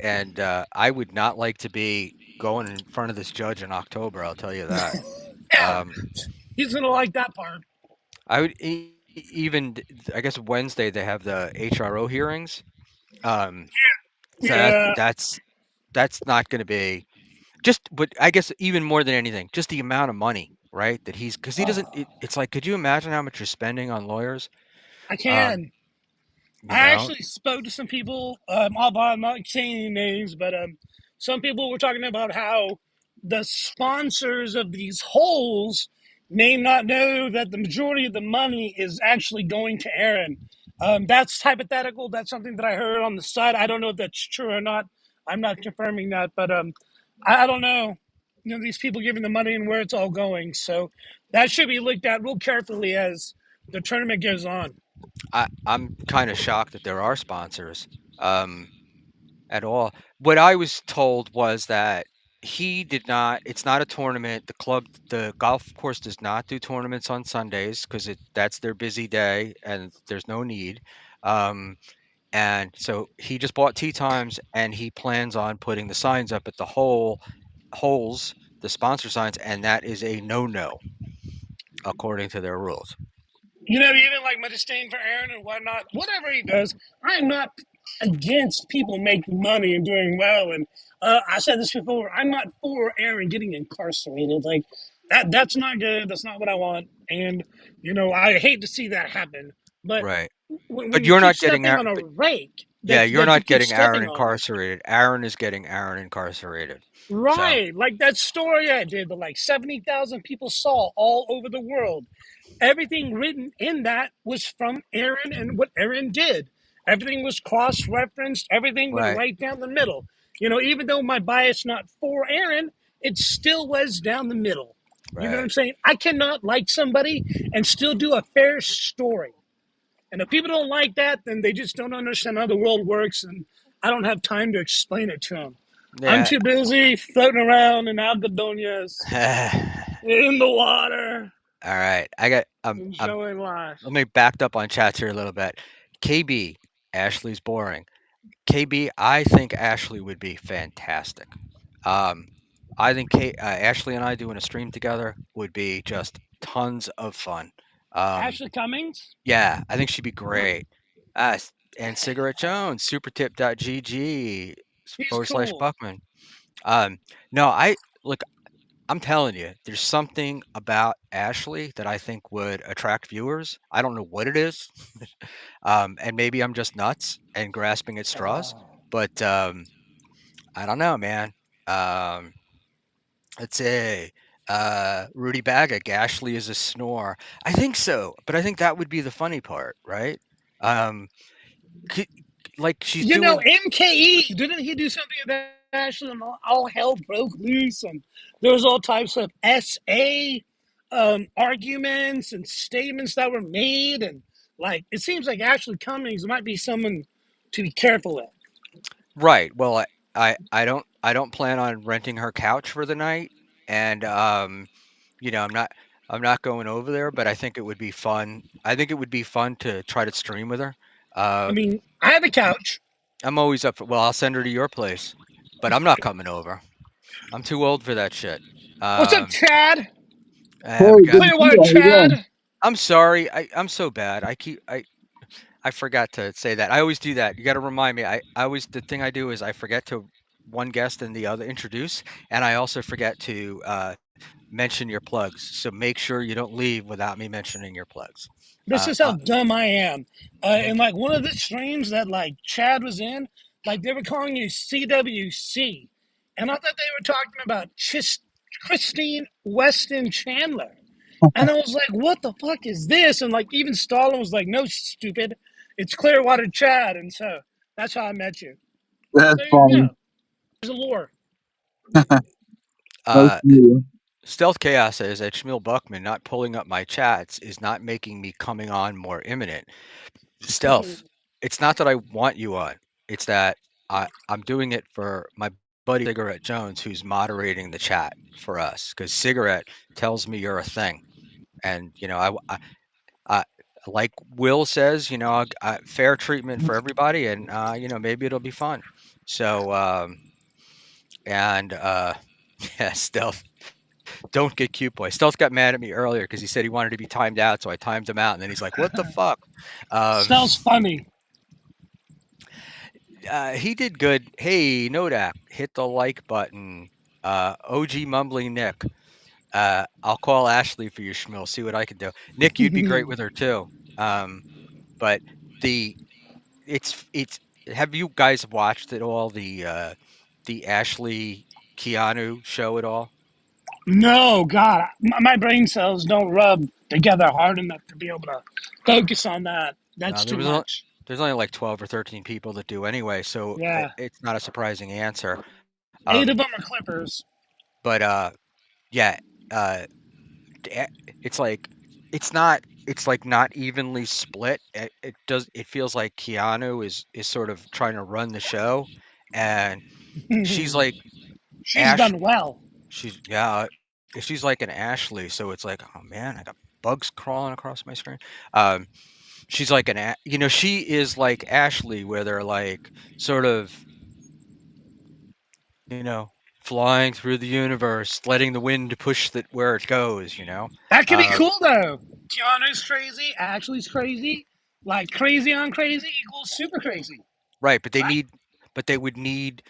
I would not like to be going in front of this judge in October. I'll tell you that. Yeah, Um, he's gonna like that part. I would I guess Wednesday they have the HRO hearings. Um, so Yeah. that's not going to be but I guess even more than anything, just the amount of money, right? That because he doesn't. It's like, could you imagine how much you're spending on lawyers? I Um, can. you I know, actually spoke to some people. I'm not saying any names, but some people were talking about how the sponsors of these holes may not know that the majority of the money is actually going to Aaron. That's hypothetical. That's something that I heard on the side. I don't know if that's true or not. I'm not confirming that, but I don't know. These people giving the money and where it's all going. So that should be looked at real carefully as the tournament goes on. I'm kind of shocked that there are sponsors. Um, at all. What I was told was that he did not. It's not a tournament. The golf course does not do tournaments on Sundays because that's their busy day and there's no need. Um, and so he just bought tee times and he plans on putting the signs up at the holes, the sponsor signs, and that is a no-no according to their rules. even like my disdain for Aaron and whatnot, whatever he does, I'm not against people making money and doing well. And I said this before, I'm not for Aaron getting incarcerated. Like that's not good. That's not what I want. And I hate to see that happen. But Right. when But you you're keep not getting stepping Aaron. on a But rake yeah, you're that you not keep getting Aaron stepping on, incarcerated. Aaron is getting Aaron incarcerated. So right? Like that story I did that like 70,000 people saw all over the world. Everything written in that was from Aaron and what Aaron did. Everything was cross referenced, everything went right, right down the middle. Even though my bias not for Aaron, it still was down the middle. You know what right. I'm saying? I cannot like somebody and still do a fair story. And if people don't like that, then they just don't understand how the world works, and I don't have time to explain it to them. I'm Yeah. too busy floating around in Algodonias, in the water, All right. I got enjoying life. let me backed up on chats here a little bit. KB, Ashley's boring. KB, I think Ashley would be fantastic. Um, I think Ashley and I doing a stream together would be just tons of fun. Um, Ashley Cummings, yeah, I think she'd be great. And Cigarette Jones, supertip.gg he's forward slash cool. Buckman. Um, no, look, I'm telling you, there's something about Ashley that I think would attract viewers. I don't know what it is. And maybe I'm just nuts and grasping at straws, but I don't know, man. Um, let's say Rudy Baga, Ashley is a snore. I think so, but I think that would be the funny part, right? Um, c- like she's doing MKE, didn't he do something about Ashley and all hell broke loose? And there was all types of SA arguments and statements that were made. And like, it seems like Ashley Cummings might be someone to be careful with. right. Well, I don't plan on renting her couch for the night, and I'm not going over there, but I think it would be fun. I think it would be fun to try to stream with her. I Uh, mean, I have a couch. I'm always up for. Well, I'll send her to your place, but I'm not coming over. I'm too old for that shit. What's up, Um, Chad? we Hey, got. good to see Clearwater you. How you doing? Chad. I'm sorry. I'm so bad. I forgot to say that. I always do that. You got to remind me. I always the thing I do is I forget to one guest and the other introduce, and I also forget to mention your plugs. So make sure you don't leave without me mentioning your plugs. This is how Uh, dumb I am. mhm. In like one of the streams that like Chad was in, like they were calling you CWC, and I thought they were talking about Christine Weston Chandler, and I was like, "What the fuck is this?" And like even Stalin was like, "No, stupid, it's Clearwater Chad," and so that's how I met you. So That's there you funny. go. There's a lore. Nice to uh, meet you. Stealth Chaos says that Schmuel Buckman not pulling up my chats is not making me coming on more imminent. Stealth, it's not that I want you on. It's that I'm doing it for my buddy Cigarette Jones, who's moderating the chat for us, because Cigarette tells me you're a thing, and I like Will says, fair treatment for everybody, and maybe it'll be fun. So and yeah, Stealth. Don't get cute, boy. Stealth got mad at me earlier because he said he wanted to be timed out, so I timed him out, and then he's like, "What the fuck?" Um, Smells funny. he did good. Hey, Nodak, hit the like button. OG Mumbling Nick. I'll call Ashley for you, Schmill. See what I can do. Nick, you'd be great with her too. Um, but the it's. Have you guys watched it all? The Ashley Keanu show at all? No, God, my brain cells don't rub together hard enough to be able to focus on that. No, That's too much. there's only like 12 or 13 people that do anyway, so Yeah, it's not a surprising answer. eight Um, of them are Clippers. but yeah, uh, d- it's like it's like not evenly split. It feels like Keanu is sort of trying to run the show, and she's like She's Ash. done well. She's yeah, she's like an Ashley, so it's like, oh man, I got bugs crawling across my screen. Um, she's like she is like Ashley, where they're like sort of, you know, flying through the universe, letting the wind push that where it goes. That could be Uh, cool though. Keanu's crazy, Ashley's crazy, like crazy on crazy equals super crazy, Right, but right? they would need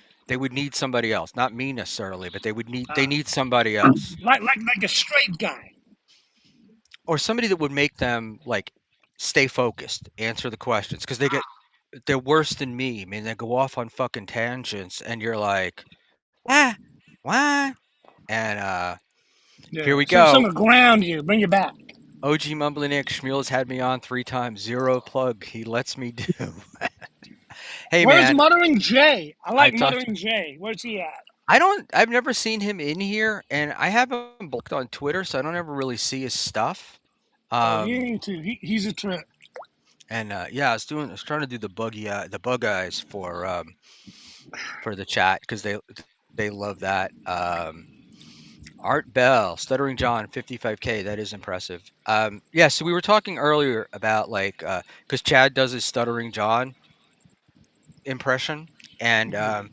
somebody else, not me necessarily, but they Uh, need somebody else. like a straight guy. Or somebody that would make them, like, stay focused, answer the questions, because they're worse than me. I mean, they go off on fucking tangents, and you're like, "Ah, what?" And, here Yeah, we so go. someone ground you, bring you back. OG Mumbling Nick Schmuel has had me on 3 times, 0 plug he lets me do. Hey, Where's man, Muttering Jay? I I like talked Muttering Jay. Where's he at? I've never seen him in here, and I have him blocked on Twitter, so I don't ever really see his stuff. Oh, you Um, need to. He's a trip. and, yeah, I was trying to do the bug eyes for the chat because they love that. Art Bell, Stuttering John, 55K. That is impressive. Yeah, so we were talking earlier about, like, because Chad does his Stuttering John impression, and, I,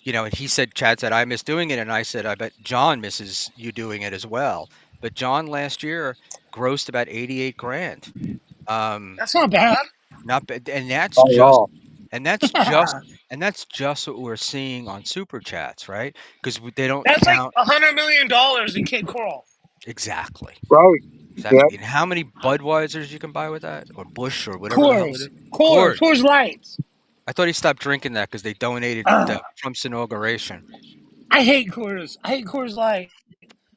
and he said, Chad said, I miss doing it, and I said, I bet John misses you doing it as well. But John last year grossed about 88 grand. Um, That's not bad. not bad, Not at all. and that's just and that's just what we're seeing on super chats, right? Because they don't That's like count $100 million in Cape Coral. exactly. Right. Yep. Exactly. And how many Budweisers you can buy with that, or Bush, or whatever the hell it Coors, is? Coors, Coors. Coors Lights. I thought he stopped drinking that because they donated Ugh, the Trump's inauguration. I hate Coors. I hate Coors Light.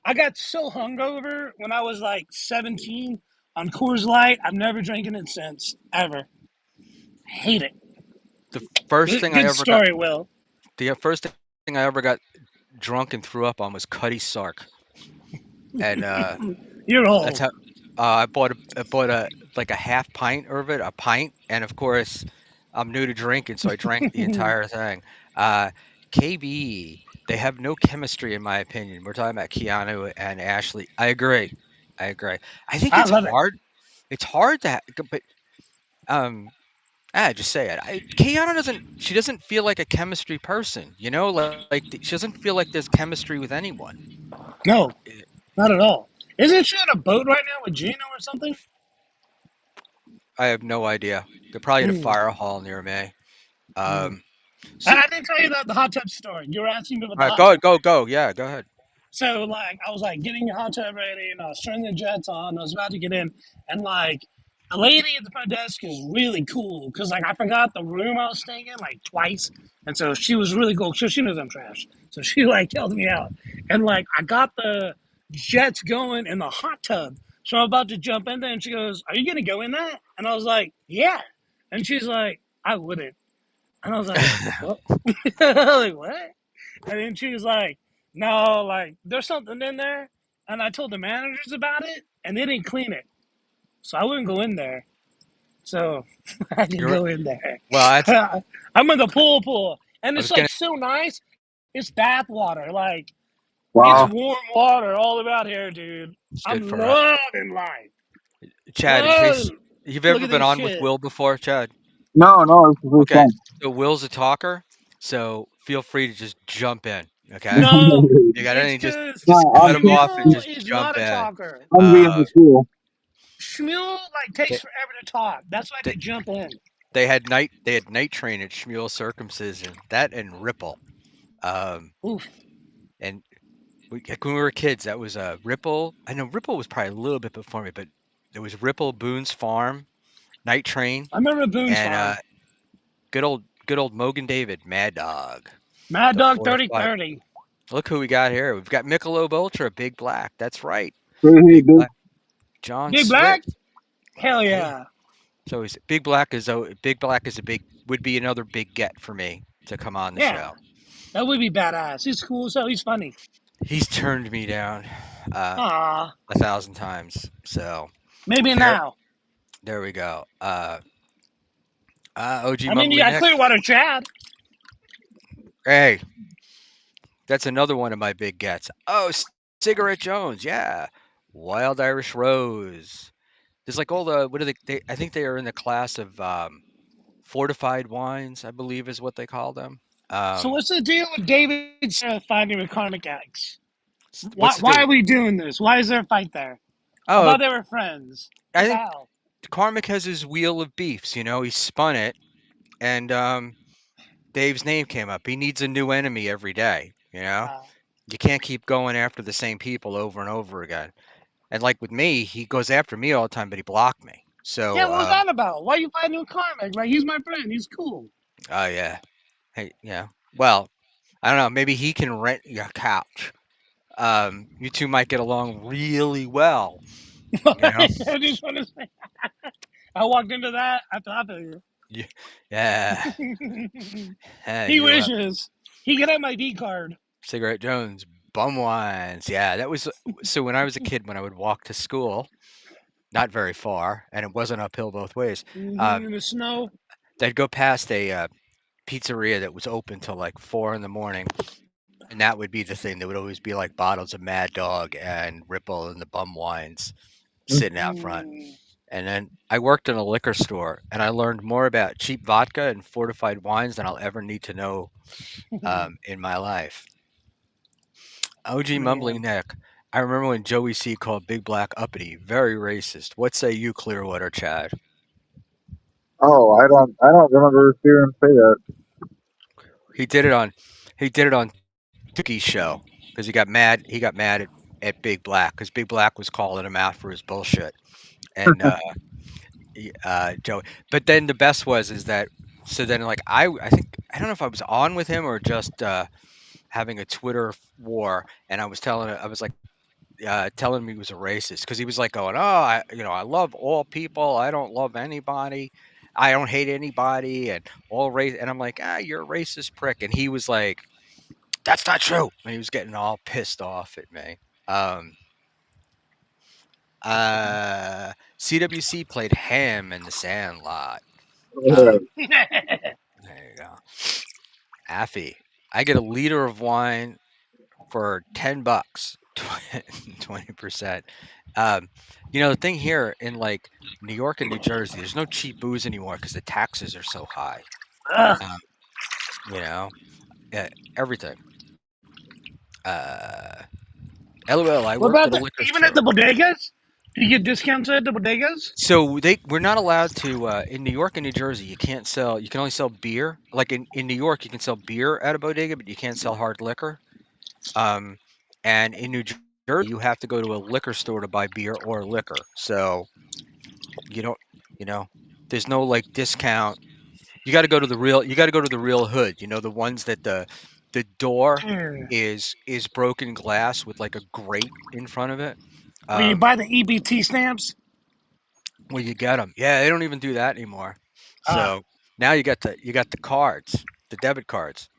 I got so hungover when I was like 17 on Coors Light. I've never drinking it since, ever. I hate it. The first thing I Good ever got, story, Will. the first thing I ever got drunk and threw up on was Cuddy Sark, and You're that's old. how I bought a like a half pint of it, a pint, and of course I'm new to drinking, so I drank the entire thing. Uh, KB, they have no chemistry in my opinion. We're talking about Keanu and Ashley. I agree. I agree. I think I it's love it. hard. It's hard to, but um, just say it. Keanu doesn't. She doesn't feel like a chemistry person. She doesn't feel like there's chemistry with anyone. No, Eh, not at all. Isn't she on a boat right now with Gino or something? I have no idea. They're probably at a Mm, fire hall near me. mm. Um, so, I didn't tell you the hot tub story. You were asking me about all the right, hot go, tub. go, go. Yeah, go ahead. So like I was like getting the hot tub ready and I was turning the jets on. I was about to get in and like the lady at the front desk is really cool because like I forgot the room I was staying in like twice, and so she was really cool. So she knows I'm trash, so she like helped me out, and like I got the jets going in the hot tub. So I'm about to jump in there, and she goes, "Are you gonna go in that?" And I was like, "Yeah," and she's like, "I wouldn't," and I was like, "What?" Like what? And then she was like, "No, like there's something in there." And I told the managers about it, and they didn't clean it, so I wouldn't go in there. So I could You're go in there. well. That's. I'm in the pool, and I it's was like gonna. so nice. It's bath water, like it's Wow. warm water all about here, dude. It's good I'm for loving life. Chad. In case Loving. you've Look ever at been this on with shit. Will before, Chad. No, no, this is the Okay, first so Will's a talker, so feel free to just jump in. Okay, No, you got it's anything? Just because no, just cut him off and Schmuel just is not jump a in. talker. I'm being Uh, the cool. Shmuel like takes they, forever to talk. That's why I they, could jump in. they had night train at Schmuel Circumcision. That and Ripple. Um, Oof. and like when we were kids, that was Ripple. I know Ripple was probably a little bit before me, but there was Ripple, Boone's Farm, Night Train, I remember Boone's and Farm. good old Mogan David, Mad Dog, Mad the Dog 4 to 5. 3030. Look who we got here. We've got Michelob Ultra, Big Black. That's right, Hey, Big dude. Black. John Big Swift. Black? Hell Hey, yeah. so Big Black is a big would be another big get for me to come on the Yeah. show. That would be badass. He's cool, so he's funny. He's turned me down uh, Ah. 1,000 times. So Maybe there, now. there we go. OG I mean, you Mumbly got Nick. Clearwater Chad. Hey, that's another one of my big gets. Oh, Cigarette Jones. Yeah. Wild Irish Rose. There's like all the what are they I think they are in the class of fortified wines, I believe is what they call them. So Um, what's the deal with David finding McCormick X? what's the Why deal are with we doing this? Why is there a fight there? I Oh, thought they were friends. I But think how? Carmick has his wheel of beefs. He spun it, and Dave's name came up. He needs a new enemy every day. Uh, You can't keep going after the same people over and over again. And like with me, he goes after me all the time, but he blocked me. yeah, So, what was that about? Why you fighting with Carmack? Like, he's my friend. He's cool. oh yeah, hey, yeah. Well, I don't know. Maybe he can rent your couch. You two might get along really well. You know? I just want to say, I walked into that. I feel Yeah, yeah. you. Hey, He you wishes he could have my D card. Cigarette Jones, bum wines. Yeah, that was so when I was a kid. When I would walk to school, not very far, and it wasn't uphill both ways. Um, In the snow. they'd go past a pizzeria that was open till like 4 in the morning, and that would be the thing. There would always be like bottles of Mad Dog and Ripple and the bum wines sitting out front. Mm, And then I worked in a liquor store, and I learned more about cheap vodka and fortified wines than I'll ever need to know in my life. OG Mumbling man. Neck. I remember when Joey C called Big Black uppity, very racist. What say you, Clearwater Chad? Oh, I don't remember hearing him say that. He did it on, he did it on Tuki's show because he got mad. He got mad at Big Black because Big Black was calling him out for his bullshit. And Joey. But then the best was is that so then like I think I don't know if I was on with him or just having a Twitter war, and I was like telling him he was a racist because he was like going, oh, I love all people. I don't love anybody. I don't hate anybody, and all race. And I'm like, you're a racist prick. And he was like, that's not true. And he was getting all pissed off at me. Um, CWC played Ham in the Sandlot. Yeah. Um, there you go. Affy. I get a liter of wine for $10, 20%. Um, the thing here in like New York and New Jersey, there's no cheap booze anymore because the taxes are so high. Ugh. Um, you know, yeah, everything. Uh, LOL. I What worked about at a the liquor even at the store. bodegas? Do you get discounts at the bodegas? So we're not allowed to in New York and New Jersey. You can't sell. You can only sell beer. Like in New York, you can sell beer at a bodega, but you can't sell hard liquor. Um, and in New Jersey, you have to go to a liquor store to buy beer or liquor. So you don't, you know, there's no like discount. You got to go to the real. You got to go to the real hood. The ones that the door Yeah. is broken glass with like a grate in front of it. Where you Um, buy the EBT stamps? where you get them. Yeah, they don't even do that anymore. Ah, So now you got the cards, the debit cards,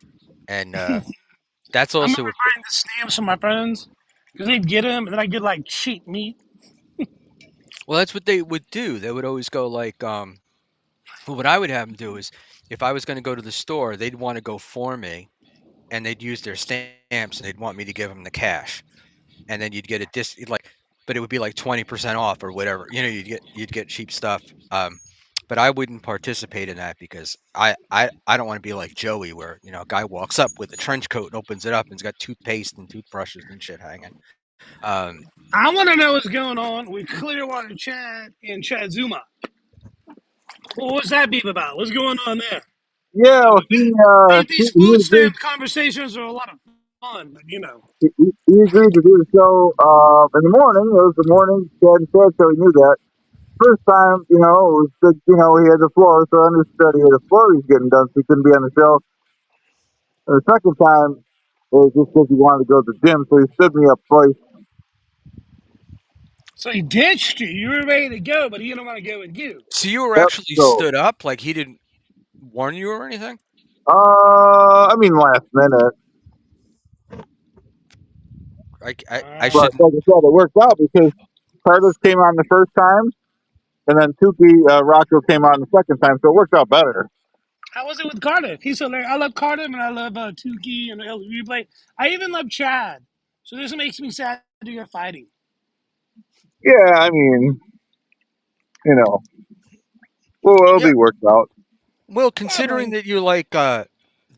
and that's I remember also buying the stamps from my friends because they'd get them, and then I get like cheap meat. well, that's what they would do. They would always go like, well, what I would have them do is, if I was going to go to the store, they'd want to go for me, and they'd use their stamps, and they'd want me to give them the cash, and then you'd get like, but it would be like 20% off or whatever. You'd get cheap stuff. But I wouldn't participate in that because I don't want to be like Joey, where a guy walks up with a trench coat and opens it up and it's got toothpaste and toothbrushes and shit hanging. Um, I want to know what's going on with Clearwater Chad and Chad Zuma. Well, what's that beef about? What's going on there? Yeah, You know, well, these he food agreed stamp conversations are a lot of fun, but he agreed to do the show in the morning. It was the morning Chad and Chad, so he knew that. First time, it was good, he had the floor, so I understood he had the floor he was getting done, so he couldn't be on the show. And the second time, it was just because he wanted to go to the gym, so he stood me up twice. so he ditched you. You were ready to go, but he didn't want to go with you. so you were Yep. actually So, stood up, like he didn't warn you or anything? I mean, last minute, I Uh, but shouldn't. like I said, it worked out because Carlos came on the first time, and then Tuki Rocco came on the second time, so it worked out better. how was it with Cardiff? He's hilarious. I love Cardiff and I love Tukey and El Replay. I even love Chad. So this makes me sad to hear fighting. Yeah, I mean, you know, well, it'll Yeah. be worked out. Well, Yeah, considering man. that you like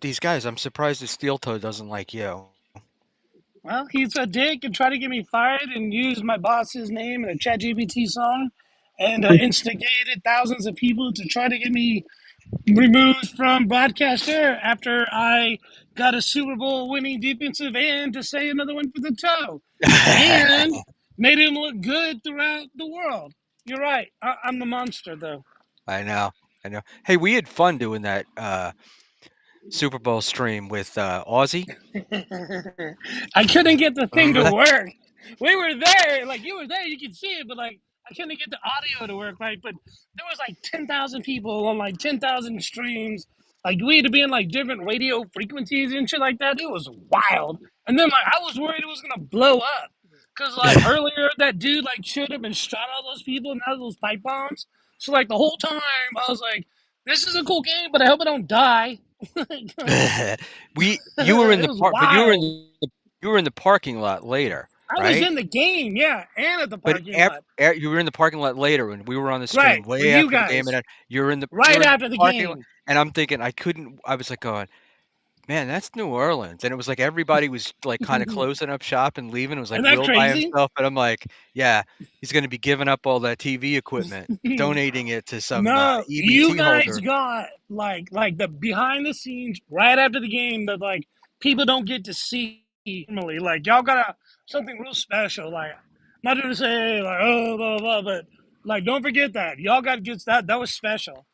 these guys, I'm surprised that Steel Toe doesn't like you. Well, he's a dick and tried to get me fired and used my boss's name in a ChatGPT song and instigated thousands of people to try to get me removed from broadcaster after I got a Super Bowl winning defensive end to say another one for the toe and made him look good throughout the world. You're right. I'm the monster, though. I know, I know. Hey, we had fun doing that Super Bowl stream with Aussie. I couldn't get the thing Remember to that? work. We were there, like you were there, you could see it, but like I couldn't get the audio to work right. But there was like 10,000 people on like 10,000 streams. Like we had to be in like different radio frequencies and shit like that. It was wild. And then like I was worried it was gonna blow up. Cause like earlier that dude like showed up and shot all those people and had those pipe bombs. So like the whole time I was like, this is a cool game, but I hope I don't die. You were in It the was park, but wild. you were in the parking lot later, I was right? in the game, yeah, and at the But parking lot. you were in the parking lot later, and we were on the stream Right, with way you after the game, guys. and you're Right in the after the parking lot, game. and I'm thinking I was like going, man, that's New Orleans, and it was like everybody was like kind of Isn't closing up shop and leaving. It was like that Will by crazy? himself, and I'm like, yeah, he's going to be giving up all that TV equipment, donating it to some No, you EBT guys holder. got like the behind the scenes right after the game that like people don't get to see normally. Like y'all got something real special. Like not to say like oh blah blah, but like don't forget that y'all got to get that. That was special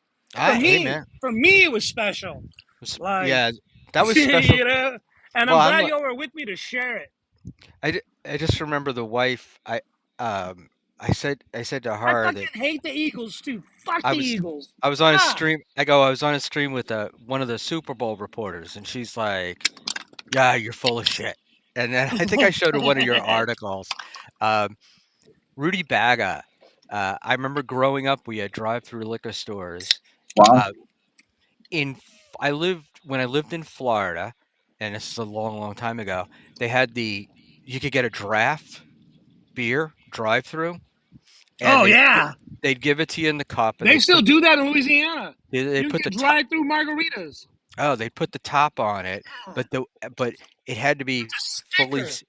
for Hey me. man, For me, it was special. Like yeah, that was special. you know, and Well, I'm I'm glad like, y'all were with me to share it. I just remember the wife. Um I said to I her that fucking hate the Eagles too. Fuck I the was Eagles. I was on a Ah. stream. I was on a stream with one of the Super Bowl reporters, and she's like, "Yeah, you're full of shit." And then I think I showed her one of your articles. Um, Rudy Baga. I remember growing up, we had drive-through liquor stores. Wow. Uh, I lived when I lived in Florida, and this is a long, long time ago. They had you could get a draft beer drive-through, and Oh yeah, they'd give it to you in the cup, and they still do that in Louisiana. they You put can the get top. drive-through margaritas. Oh, they put the top on it, Yeah. but but it had to be It's a fully sticker.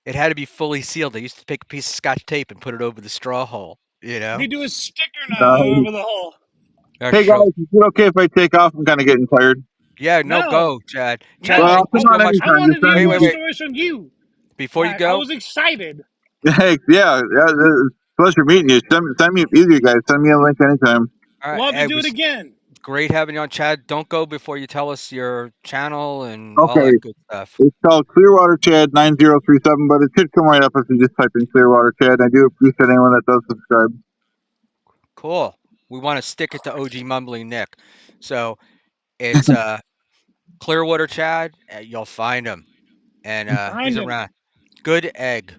it had to be fully sealed. They used to take a piece of Scotch tape and put it over the straw hole, you know? They do a sticker now Uh, over the hole. That's hey so guys, is it okay if I take off? I'm kind of getting tired. yeah, no, No, go, Chad. Chad, no. Well, thank you come so on much. I anytime. Just wanted to send hear Wait, more wait, wait. stories from you. Before you Like I go, was excited. Hey, yeah, it's a pleasure meeting you. Send me either you guys. Send me a link anytime. all right, We'll have to it do it was again. great having you on, Chad. Don't go before you tell us your channel and all Okay, that good stuff. it's called Clearwater Chad 9037, but it should come right up if you just type in Clearwater Chad. I do appreciate anyone that does subscribe. Cool. We want to stick it to OG Mumbling Nick. So it's Clearwater Chad. You'll find him, and he's Find him. around. Good egg.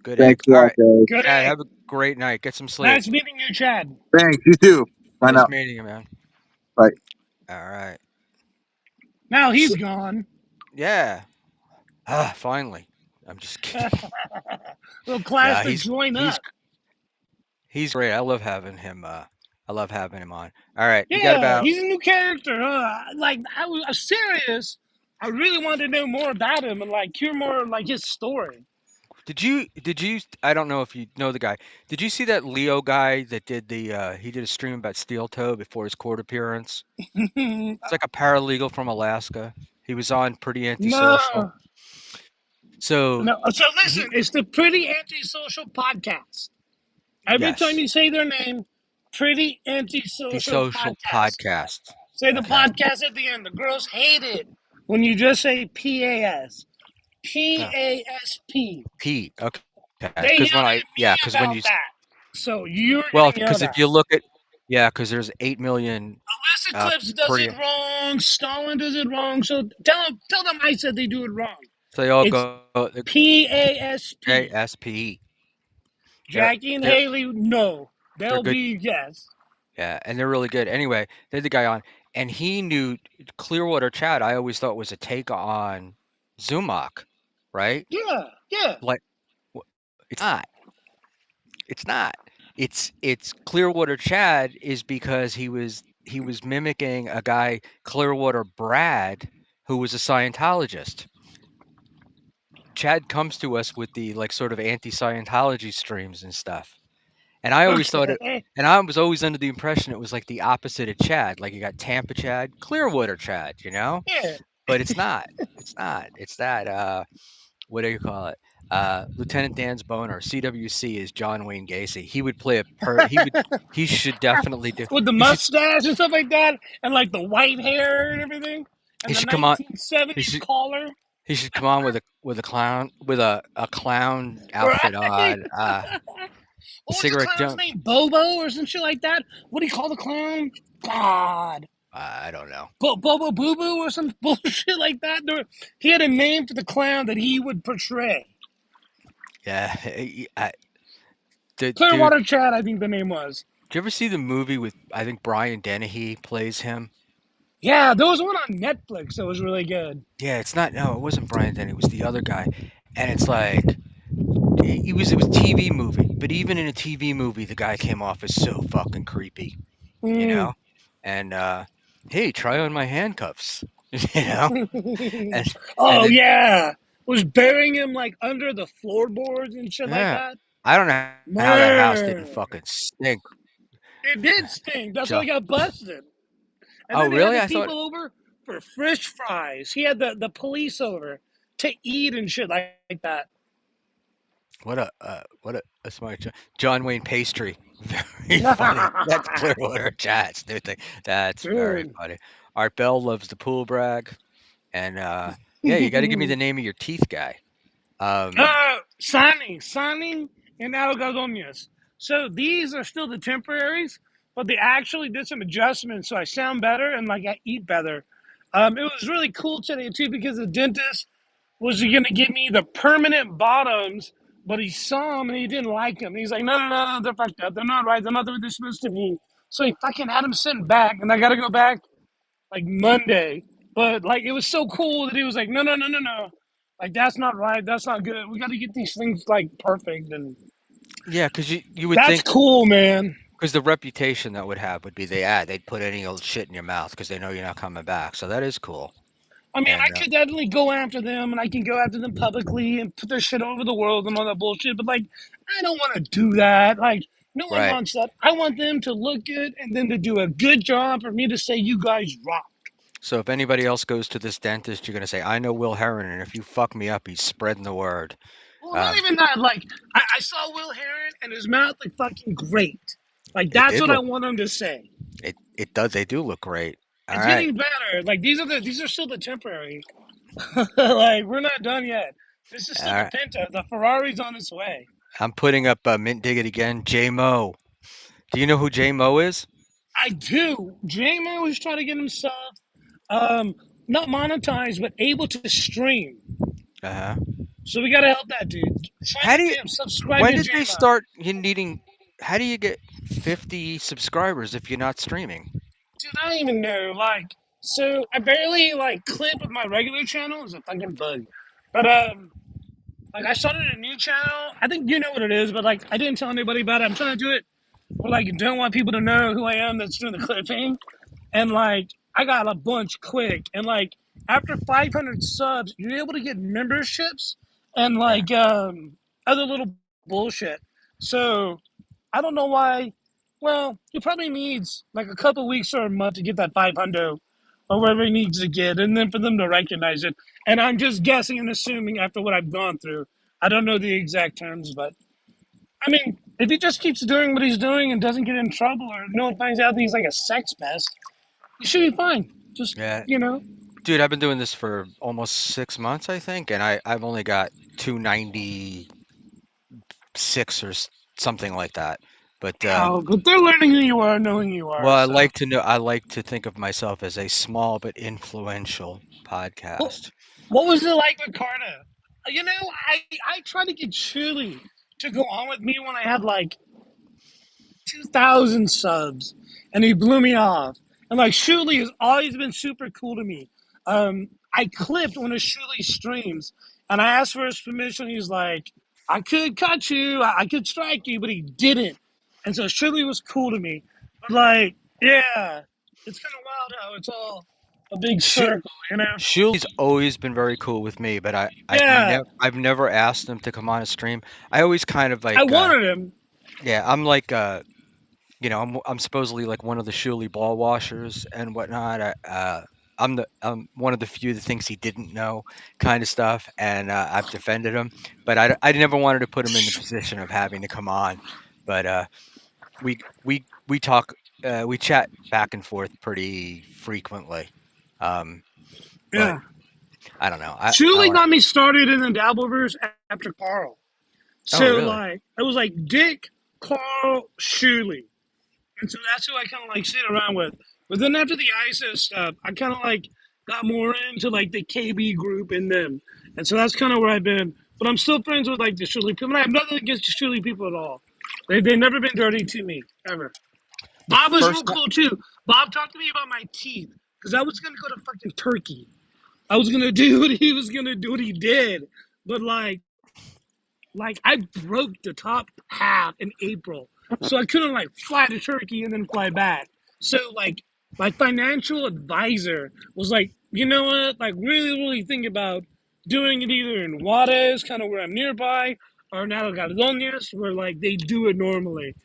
Good egg. Thanks a All lot, right, guys. Good Chad. egg. Have a great night. Get some sleep. Nice meeting you, Chad. Thanks. You too. Bye Nice now. meeting you, man. Bye. All right. Now he's So, gone. yeah. Ah, finally. I'm just kidding. Little class No, to join he's up. he's great. I love having him. I love having him on. All right, we got Yeah, about. he's a new character. Like I was serious. I really wanted to know more about him and like hear more like his story. Did you? I don't know if you know the guy. Did you see that Leo guy that did the? He did a stream about steel toe before his court appearance. It's like a paralegal from Alaska. He was on Pretty Antisocial. No, So no. So listen, he it's the Pretty Antisocial podcast. Every time yes, you say their name, Pretty the Antisocial social podcast. podcast. Say the Okay. podcast at the end. The girls hate it when you just say PAS. Oh, PASP. Pete. Okay. They Because yelled at me because when about you that. So you're well, getting because yelled if at. you look at yeah, because there's 8 million Alyssa uh Clips does pretty it wrong. Stalin does it wrong. So tell them I said they do it wrong. so they all It's go PASP. ASPE. They're Jackie and they're Haley, no. they're They'll good. be yes. Yeah, and they're really good. Anyway, they had the guy on, and he knew Clearwater Chad. I always thought was a take on Zumach, right? Yeah, yeah. Like wh- it's not. It's not. It's Clearwater Chad is because he was mimicking a guy Clearwater Brad who was a Scientologist. Chad comes to us with the like sort of anti-Scientology streams and stuff. And I always thought it Okay. and I was always under the impression it was like the opposite of Chad. Like you got Tampa Chad, Clearwater Chad, you know? Yeah. But it's not. It's not. It's that what do you call it? Lieutenant Dan's boner, CWC is John Wayne Gacy. He should definitely do With the he should mustache and stuff like that, and like the white hair and everything, he and the should come on 1970s he collar. should come on with a clown with a clown outfit Right? on, What was the cigarette clown's junk. name? Bobo or some shit like that? What do you call the clown? God. I don't know. Bobo Boo Boo or some bullshit like that. He had a name for the clown that he would portray. Yeah, dude, Clearwater Chad, I think the name was. did you ever see the movie with I think Brian Dennehy plays him? Yeah, there was one on Netflix that was really good. Yeah, it's not. No, it wasn't Brian Dennehy. It was the other guy, and it's like it was a TV movie, but even in a TV movie, the guy came off as so fucking creepy, you Mm. know. And hey, try on my handcuffs, you know. And and Oh then yeah, was burying him like under the floorboards and shit like yeah, that. I don't know how that house didn't Man, fucking stink. it did stink. That's why Jo- he got busted. And oh then they had really? the I thought people over for fish fries. He had the police over to eat and shit like that. what a smart John Wayne pastry. Very funny. That's Clearwater Chats. Dude, that's very Dude. funny. Art Bell loves the pool brag, and yeah, you got to give me the name of your teeth guy. Um, Signing, and algodones. So these are still the temporaries, but they actually did some adjustments so I sound better and like I eat better. It was really cool today too because the dentist was going to give me the permanent bottoms, but he saw them and he didn't like them. He's like, no, they're fucked up. They're not right. They're not the way they're supposed to be. So he fucking had them sent back, and I got to go back like Monday. But like it was so cool that he was like, no. Like that's not right. That's not good. We got to get these things like perfect, and yeah, because you would that's think cool, man. because the reputation that would have would be they'd put any old shit in your mouth because they know you're not coming back. So that is cool. I mean, I And could definitely go after them, and I can go after them publicly and put their shit over the world and all that bullshit. But like, I don't want to do that. Like, no one right. wants that. I want them to look good and then to do a good job for me to say you guys rock. So if anybody else goes to this dentist, you're gonna say, "I know Will Heron, and if you fuck me up, he's spreading the word." Well, not Um, even that. Like, I saw Will Heron and his mouth looked fucking great. Like, it that's did what I look. want him to say. It does. They do look great. All It's right. getting better. Like these are still the temporary. Like we're not done yet. This is All still the right. Pinto. The Ferrari's on its way. I'm putting up Mint Dig It again. J Mo. Do you know who J Mo is? I do. J-Mo is trying to get himself um not monetized but able to stream. Uh huh. So we gotta help that dude. Trying How to do you? get him subscribe When to did they J-Mo. start you needing? How do you get 50 subscribers if you're not streaming? Dude, I don't even know. Like, so I barely like clip with my regular channel. It's a fucking bug. But like I started a new channel. I think you know what it is, but like I didn't tell anybody about it. I'm trying to do it. But like don't want people to know who I am that's doing the clipping. And like I got a bunch quick. And like after 500 subs, you're able to get memberships and Yeah. like other little bullshit. So I don't know why. Well, he probably needs like a couple weeks or a month to get that 500 or whatever he needs to get, and then for them to recognize it. And I'm just guessing and assuming after what I've gone through. I don't know the exact terms, but I mean, if he just keeps doing what he's doing and doesn't get in trouble or no one finds out that he's like a sex pest, he should be fine. Just, Yeah. you know. Dude, I've been doing this for almost 6 months, I think, and I've only got 296 or something like that. But Oh, but they're learning who you are, knowing who you well, are. So, I like to think of myself as a small but influential what, podcast. what was it like with Carter? You know, I tried to get Shirley to go on with me when I had like 2,000 subs, and he blew me off. And like Shuley has always been super cool to me. I clipped one of Shuley's streams, and I asked for his permission. He's like, "I could cut you, I could strike you," but he didn't. And so Shuley was cool to me. But like, yeah, it's kind of wild how it's all. a big Shu circle, you know? Shuli's always been very cool with me, but Yeah, I've never asked him to come on a stream. I always kind of I like, wanted him. yeah, I'm like, I'm supposedly like one of the Shuli ball washers and whatnot. I'm one of the few that thinks he didn't know kind of stuff, and I've defended him, but I never wanted to put him in the position of having to come on. But we talk, we chat back and forth pretty frequently. Um, but Yeah. I don't know. I Shuley want. got me started in the Dabbleverse after Carl. Oh, So, really? like, it was like Dick, Carl, Shuley. And so that's who I kind of like sit around with. But then after the ISO stuff, I kind of like got more into like the KB group and them. And so that's kind of where I've been. But I'm still friends with like the Shirley people. And I have nothing against the Shirley people at all. They've never been dirty to me, ever. The Bob was real first time. cool too. Bob talked to me about my teeth because I was going to go to fucking Turkey. I was going to do what he was going to do, what he did. But like I broke the top half in April, so I couldn't like fly to Turkey and then fly back. So like my financial advisor was like, you know what? Like really think about doing it either in Juarez, kind of where I'm nearby, or now Navagadones, where like they do it normally,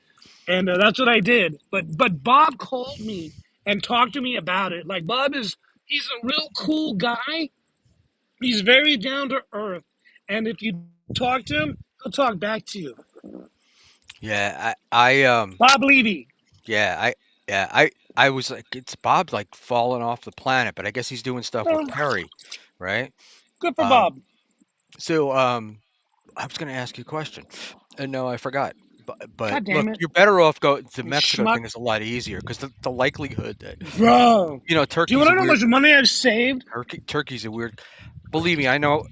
and that's what I did. But Bob called me and talked to me about it. Like Bob is he's a real cool guy. He's very down to earth, and if you talk to him, he'll talk back to you. Yeah, I Bob Levy. yeah, I was like, it's Bob like falling off the planet, but I guess he's doing stuff with Well, Perry, right? good for Um, Bob. so I was gonna ask you a question, and no, I forgot. But God look, damn it. you're better off going. The You Mexico schmuck. thing is a lot easier because the likelihood that Bro. Do you want Turkey's to a know how weird much money I've saved? Turkey's a weird. Believe me, I know.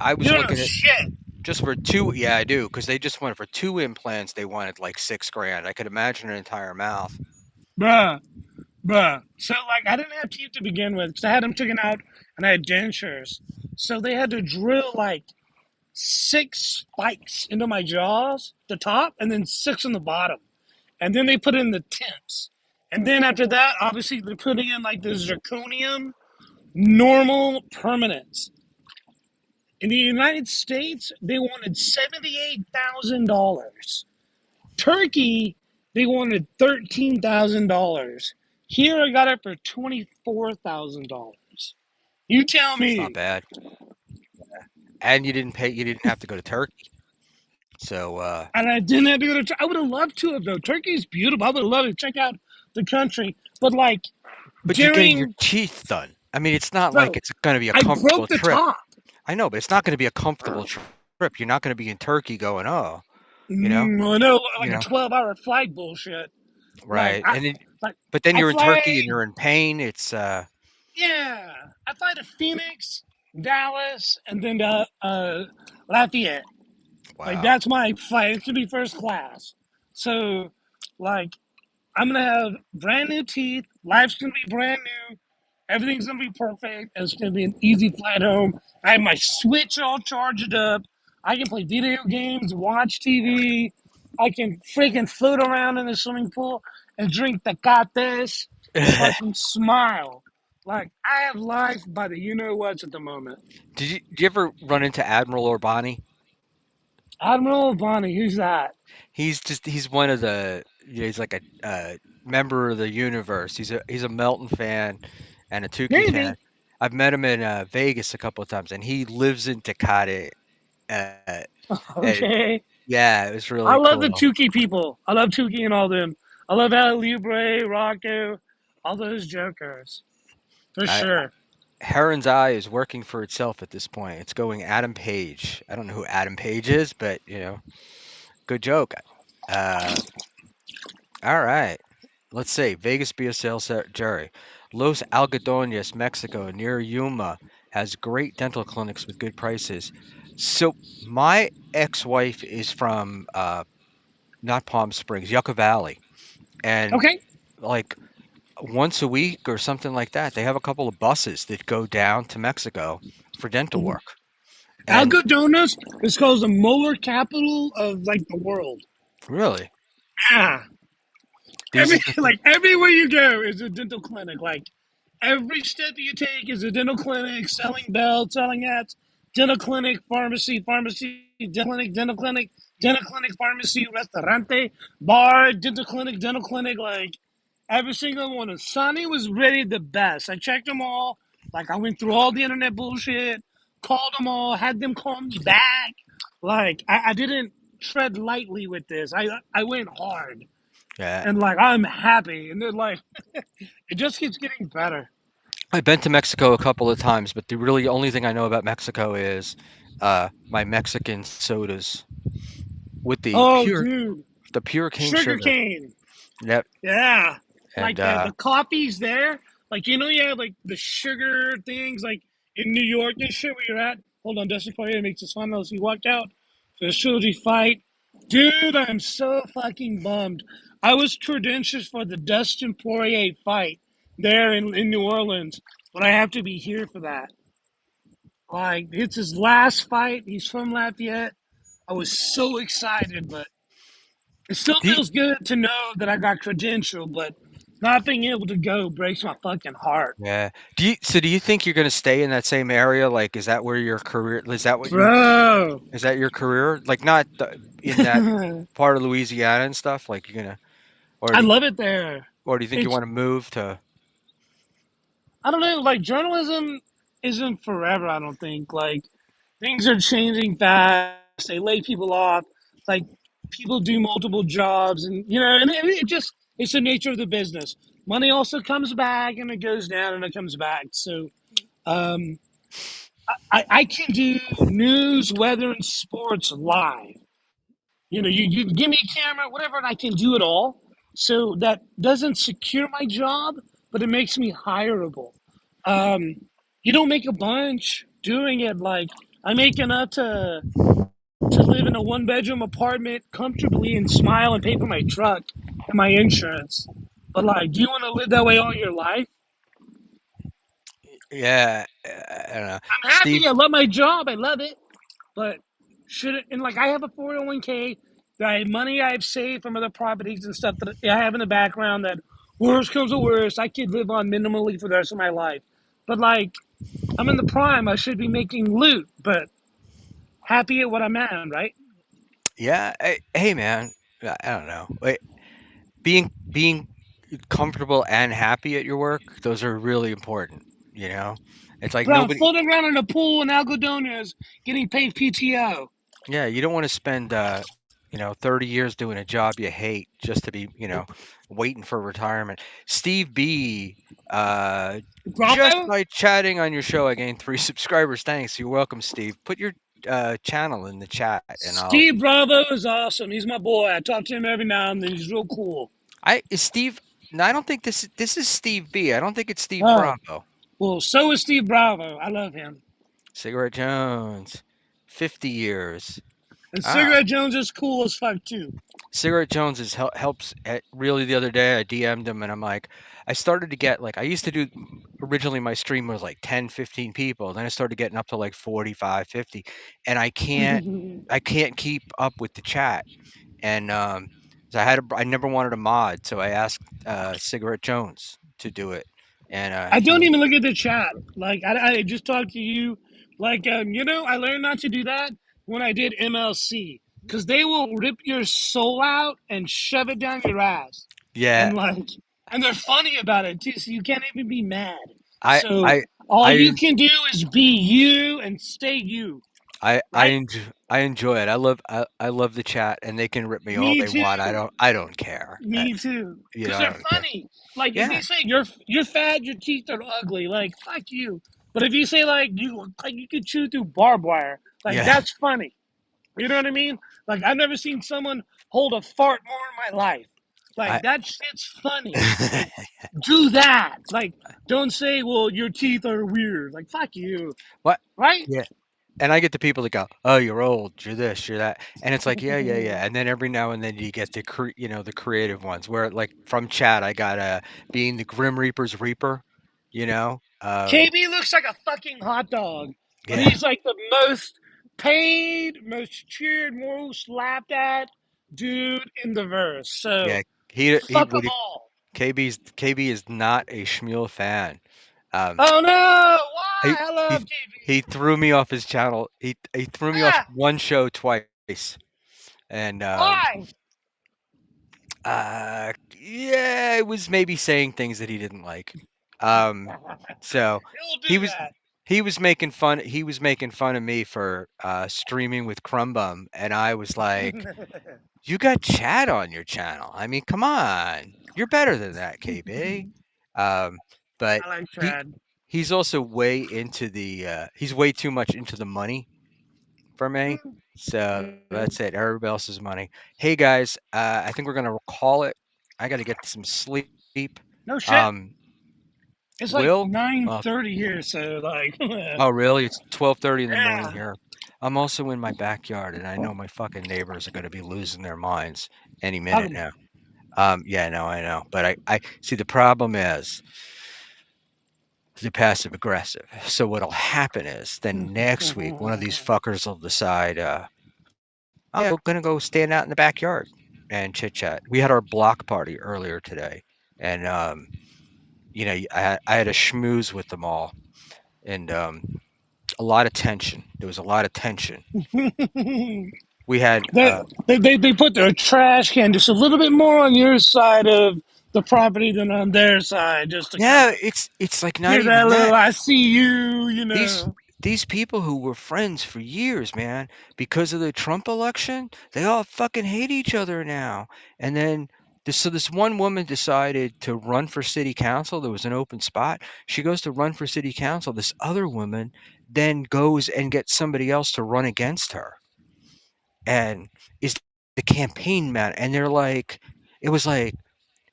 I You was don't know looking at shit. just for two. Yeah, I do because they just went for two implants. They wanted like 6 grand. I could imagine an entire mouth. Bruh. Bruh. So, like, I didn't have teeth to begin with because I had them taken out and I had dentures. So they had to drill, like, 6 spikes into my jaws, the top, and then 6 on the bottom. And then they put in the temps. And then after that, obviously, they're putting in, like, the zirconium normal permanence. In the United States, they wanted $78,000. Turkey, they wanted $13,000. Here, I got it for $24,000. You tell It's not me. bad, and you didn't pay. You didn't have to go to Turkey. So, And I didn't have to go to. I would have loved to have though. Turkey's beautiful. I would have loved to check out the country. But like but you're getting your during, teeth done. I mean, it's not like bro, it's going to be a I comfortable broke the trip. top. I know, but it's not going to be a comfortable trip. You're not going to be in Turkey going, oh, you know, I know, you like a know, 12-hour flight bullshit. Like right? I, And then, like but then I you're in fly. Turkey and you're in pain. It's Yeah, I fly to Phoenix, Dallas, and then to Lafayette. Like wow. that's my flight. It should be first class. So, like, I'm gonna have brand new teeth. Life's gonna be brand new. Everything's gonna be perfect. And it's gonna be an easy flight home. I have my Switch all charged up. I can play video games, watch TV. I can freaking float around in the swimming pool and drink tecates and fucking smile. Like I have life by the you know what's at the moment. Did you ever run into Admiral Orbani? Admiral Bonnie, who's that? He's one of the he's like a member of the universe. He's a Melton fan and a Tukey fan. Maybe. I've met him in Vegas a couple of times, and he lives in Tecate. Uh, and Okay. yeah, it was I really love the cool. Tukey people. I love Tukey and all them. I love Al Libre, Rocco, all those jokers. For I, sure. Heron's Eye is working for itself at this point. It's going Adam Page. I don't know who Adam Page is, but good joke. Uh, all right. Let's see. Vegas BSL Jerry. Los Algodones, Mexico, near Yuma, has great dental clinics with good prices. So my ex-wife is from not Palm Springs, Yucca Valley, and Okay. like once a week or something like that, they have a couple of buses that go down to Mexico for dental work. And Algodones is called the molar capital of like the world. really, Yeah. these are the things. Everywhere you go is a dental clinic. Like every step you take is a dental clinic, selling belts, selling hats, dental clinic, pharmacy, pharmacy, dental clinic, dental clinic, pharmacy, restaurante, bar, dental clinic, like every single one. And Sonny was rated the best. I checked them all. Like I went through all the internet bullshit, called them all, had them call me back. Like I didn't tread lightly with this. I went hard. Yeah. And like I'm happy. And they're like it just keeps getting better. I've been to Mexico a couple of times, but the really only thing I know about Mexico is my Mexican sodas with Oh, dude, the pure cane sugar sugar. cane. Yep. Yeah, And like the coffees there. Like you have like the sugar things like in New York and shit where you're at. Hold on, Dustin Poirier makes us fun as he walked out for the trilogy fight. Dude, I'm so fucking bummed. I was credentialed for the Dustin Poirier fight there in New Orleans, but I have to be here for that. Like it's his last fight. He's from Lafayette. I was so excited, but it still do you, feels good to know that I got credential, but not being able to go breaks my fucking heart. yeah. Do you think you're gonna stay in that same area? Like, is that where your career? Is that what you? Bro, Is that your career? Like, not in that I part of Louisiana and stuff. Like, you're gonna, or do, love it there. or do you think you It's, want to move to? I don't know, like journalism isn't forever, I don't think. Like things are changing fast. They lay people off. Like people do multiple jobs and it just, it's the nature of the business. Money also comes back and it goes down and it comes back. So, um, I can do news, weather, and sports live. You give me a camera, whatever, and I can do it all. So that doesn't secure my job, but it makes me hireable. Um, you don't make a bunch doing it. Like I make enough to live in a one bedroom apartment comfortably and smile and pay for my truck and my insurance. But like, do you want to live that way all your life? Yeah, I don't know. I'm Steve. happy. I love my job. I love it. But should it, and like I have a 401k, that money I've saved from other properties and stuff that I have in the background that worst comes to worst, I could live on minimally for the rest of my life. But like I'm in the prime, I should be making loot, but happy at what I'm at, right? Yeah. Hey, man. I don't know. Wait, being comfortable and happy at your work, those are really important. You know, it's like Bro, I'm nobody. floating around in a pool in Algodones getting paid PTO. Yeah, you don't want to spend 30 years doing a job you hate just to be, waiting for retirement. Steve B, uh, just Bravo? by chatting on your show, I gained 3 subscribers. Thanks. You're welcome, Steve. Put your channel in the chat, and I'll. Steve Bravo is awesome. He's my boy. I talk to him every now and then. He's real cool. I is Steve. No, I don't think this is Steve B. I don't think it's Steve Oh, Bravo. well, so is Steve Bravo. I love him. Cigarette Jones, 50 years. And Ah, Cigarette Jones is cool as fuck, too. Cigarette Jones helps really the other day. I DM'd him and I'm like, I started to get like, I used to do originally my stream was like 10, 15 people. Then I started getting up to like 45, 50, and I can't keep up with the chat. And so I never wanted a mod. So I asked Cigarette Jones to do it. And I don't he, even look at the chat. Like I just talked to you. Like I learned not to do that when I did MLC because they will rip your soul out and shove it down your ass, yeah, and like and they're funny about it too. So you can't even be mad. I, So I, all you I can do is be you and stay you, right? I enjoy it. I love the chat, and they can rip me all Me they want. too. I don't care. Me too. Because I they're don't care. funny. Like if Yeah, you say you're fat, your teeth are ugly, like fuck you. But if you say like you could chew through barbed wire, like yeah. that's funny. You know what I mean? Like I've never seen someone hold a fart more in my life. I Like that shit's funny. Like do that. Like don't say, well, your teeth are weird. Like fuck you. what? Right? Yeah. And I get the people that go, "Oh, you're old. You're this. You're that." And it's like, yeah, yeah, yeah. And then every now and then you get the creative ones where, like, from chat, I got being the Grim Reaper's Reaper. You know, KB looks like a fucking hot dog, but yeah, he's like the most paid, most cheered, most laughed at dude in the verse. yeah. So He fuck them would all. KB is not a Schmuel fan. Um, Oh no! he Why? I he love he TV. threw me off his channel. He threw me off Ah, one show twice, and why? yeah, it was maybe saying things that he didn't like. Um, so He'll he do was that. he was making fun of me for streaming with Crumbum, and I was like, "You got Chad on your channel. I mean, come on, you're better than that, KB." Um, but I like he Chad. he's also way into he's way too much into the money for me. So that's it. Everybody else's money. Hey guys, I think we're gonna call it. I got to get some sleep. No shit. Um, It's like Will, nine uh, thirty here, so like, oh really? It's 12:30 in the morning yeah. here. I'm also in my backyard, and I know my fucking neighbors are gonna be losing their minds any minute Welcome. now. Yeah, no, I know, but I see the problem is the passive aggressive. So what'll happen is then next week one of these fuckers will decide, oh, yeah, we're gonna go stand out in the backyard and chit chat. We had our block party earlier today, and I had a schmooze with them all, and a lot of tension. There was a lot of tension. We had, they, they put their trash can just a little bit more on your side of the property than on their side, just to kind yeah, of it's like not give that even little that. "I see you," These these people who were friends for years, man, because of the Trump election, they all fucking hate each other now. And then this one woman decided to run for city council. There was an open spot. She goes to run for city council. This other woman then goes and gets somebody else to run against her and is the campaign man. And they're like, it was like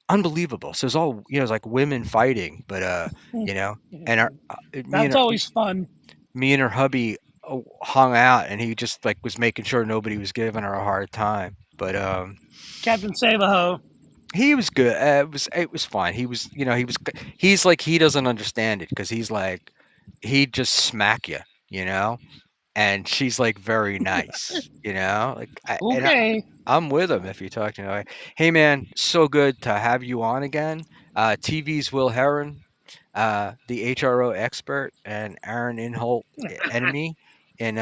unbelievable. So it's all, it was like women fighting, but you know, and That's always fun. me and her hubby hung out, and he just like was making sure nobody was giving her a hard time. But Captain Save-A-Ho. he was good. It was fine. He's like he doesn't understand it because he's like he'd just smack you, you know. And she's like very nice, you know. Okay. I'm with him if you talk to me. Like, hey man, so good to have you on again. TV's Will Heron, the HRO expert, and Aaron Inholt, enemy. And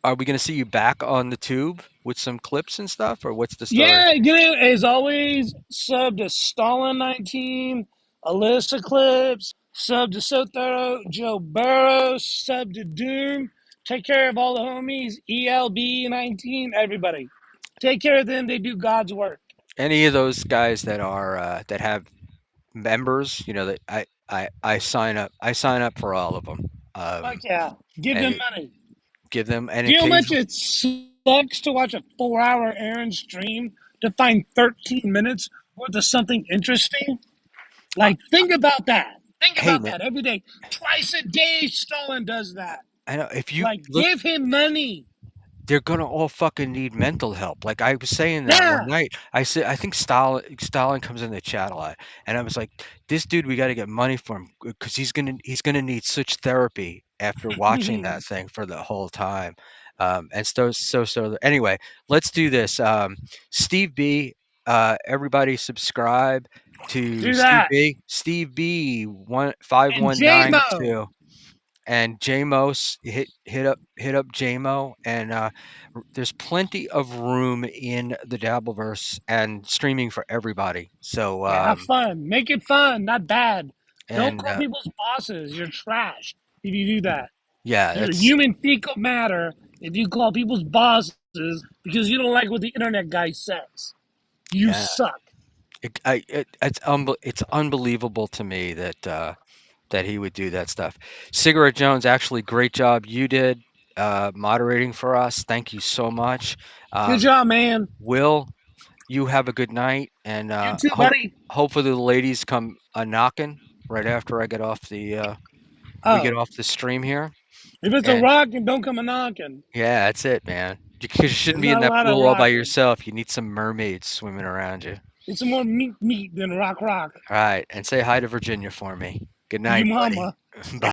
are we gonna see you back on the tube with some clips and stuff, or what's the story? Yeah, as always, sub to Stalin19, Alyssa Clips, sub to So Thorough, Joe Burrows, sub to Doom. Take care of all the homies, ELB19, everybody. Take care of them. They do God's work. Any of those guys that are that have members, that I sign up. I sign up for all of them. Fuck yeah. Give And them money. give them an Do you know how much occasional. it sucks to watch a 4 hour Aaron stream to find 13 minutes worth of something interesting? Uh, Like, think about that. Think hey about man, that every day. Twice a day, Stalin does that. I know if you Like, look, give him money. they're gonna all fucking need mental help. Like I was saying that one Yeah. night. I said I think Stalin comes in the chat a lot, and I was like, this dude, we got to get money for him because he's gonna need such therapy after watching that thing for the whole time. And so anyway, let's do this. Steve B, everybody subscribe to Do Steve that. B. Steve B one five And one nine JMO. two. And JMO, hit up JMO, and there's plenty of room in the Dabbleverse and streaming for everybody. So Yeah, have fun. Make it fun, not bad. Don't and call people's bosses. You're trash if you do that. yeah, You're that's human fecal matter if you call people's bosses because you don't like what the internet guy says. You yeah. suck. It's unbelievable to me that he would do that stuff. Cigarette Jones, actually, great job you did moderating for us. Thank you so much. Good Um, job, man. Will, you have a good night, and You too, buddy. hopefully the ladies come a knocking right after I get off we get Oh, off the stream here. if it's a And rockin', don't come a knocking. yeah, that's it, man. You shouldn't There's be in not a that lot of pool all by rocking. yourself. You need some mermaids swimming around you. It's more meat than rock rock. All right, and say hi to Virginia for me. Good You night, buddy. mama. Bye.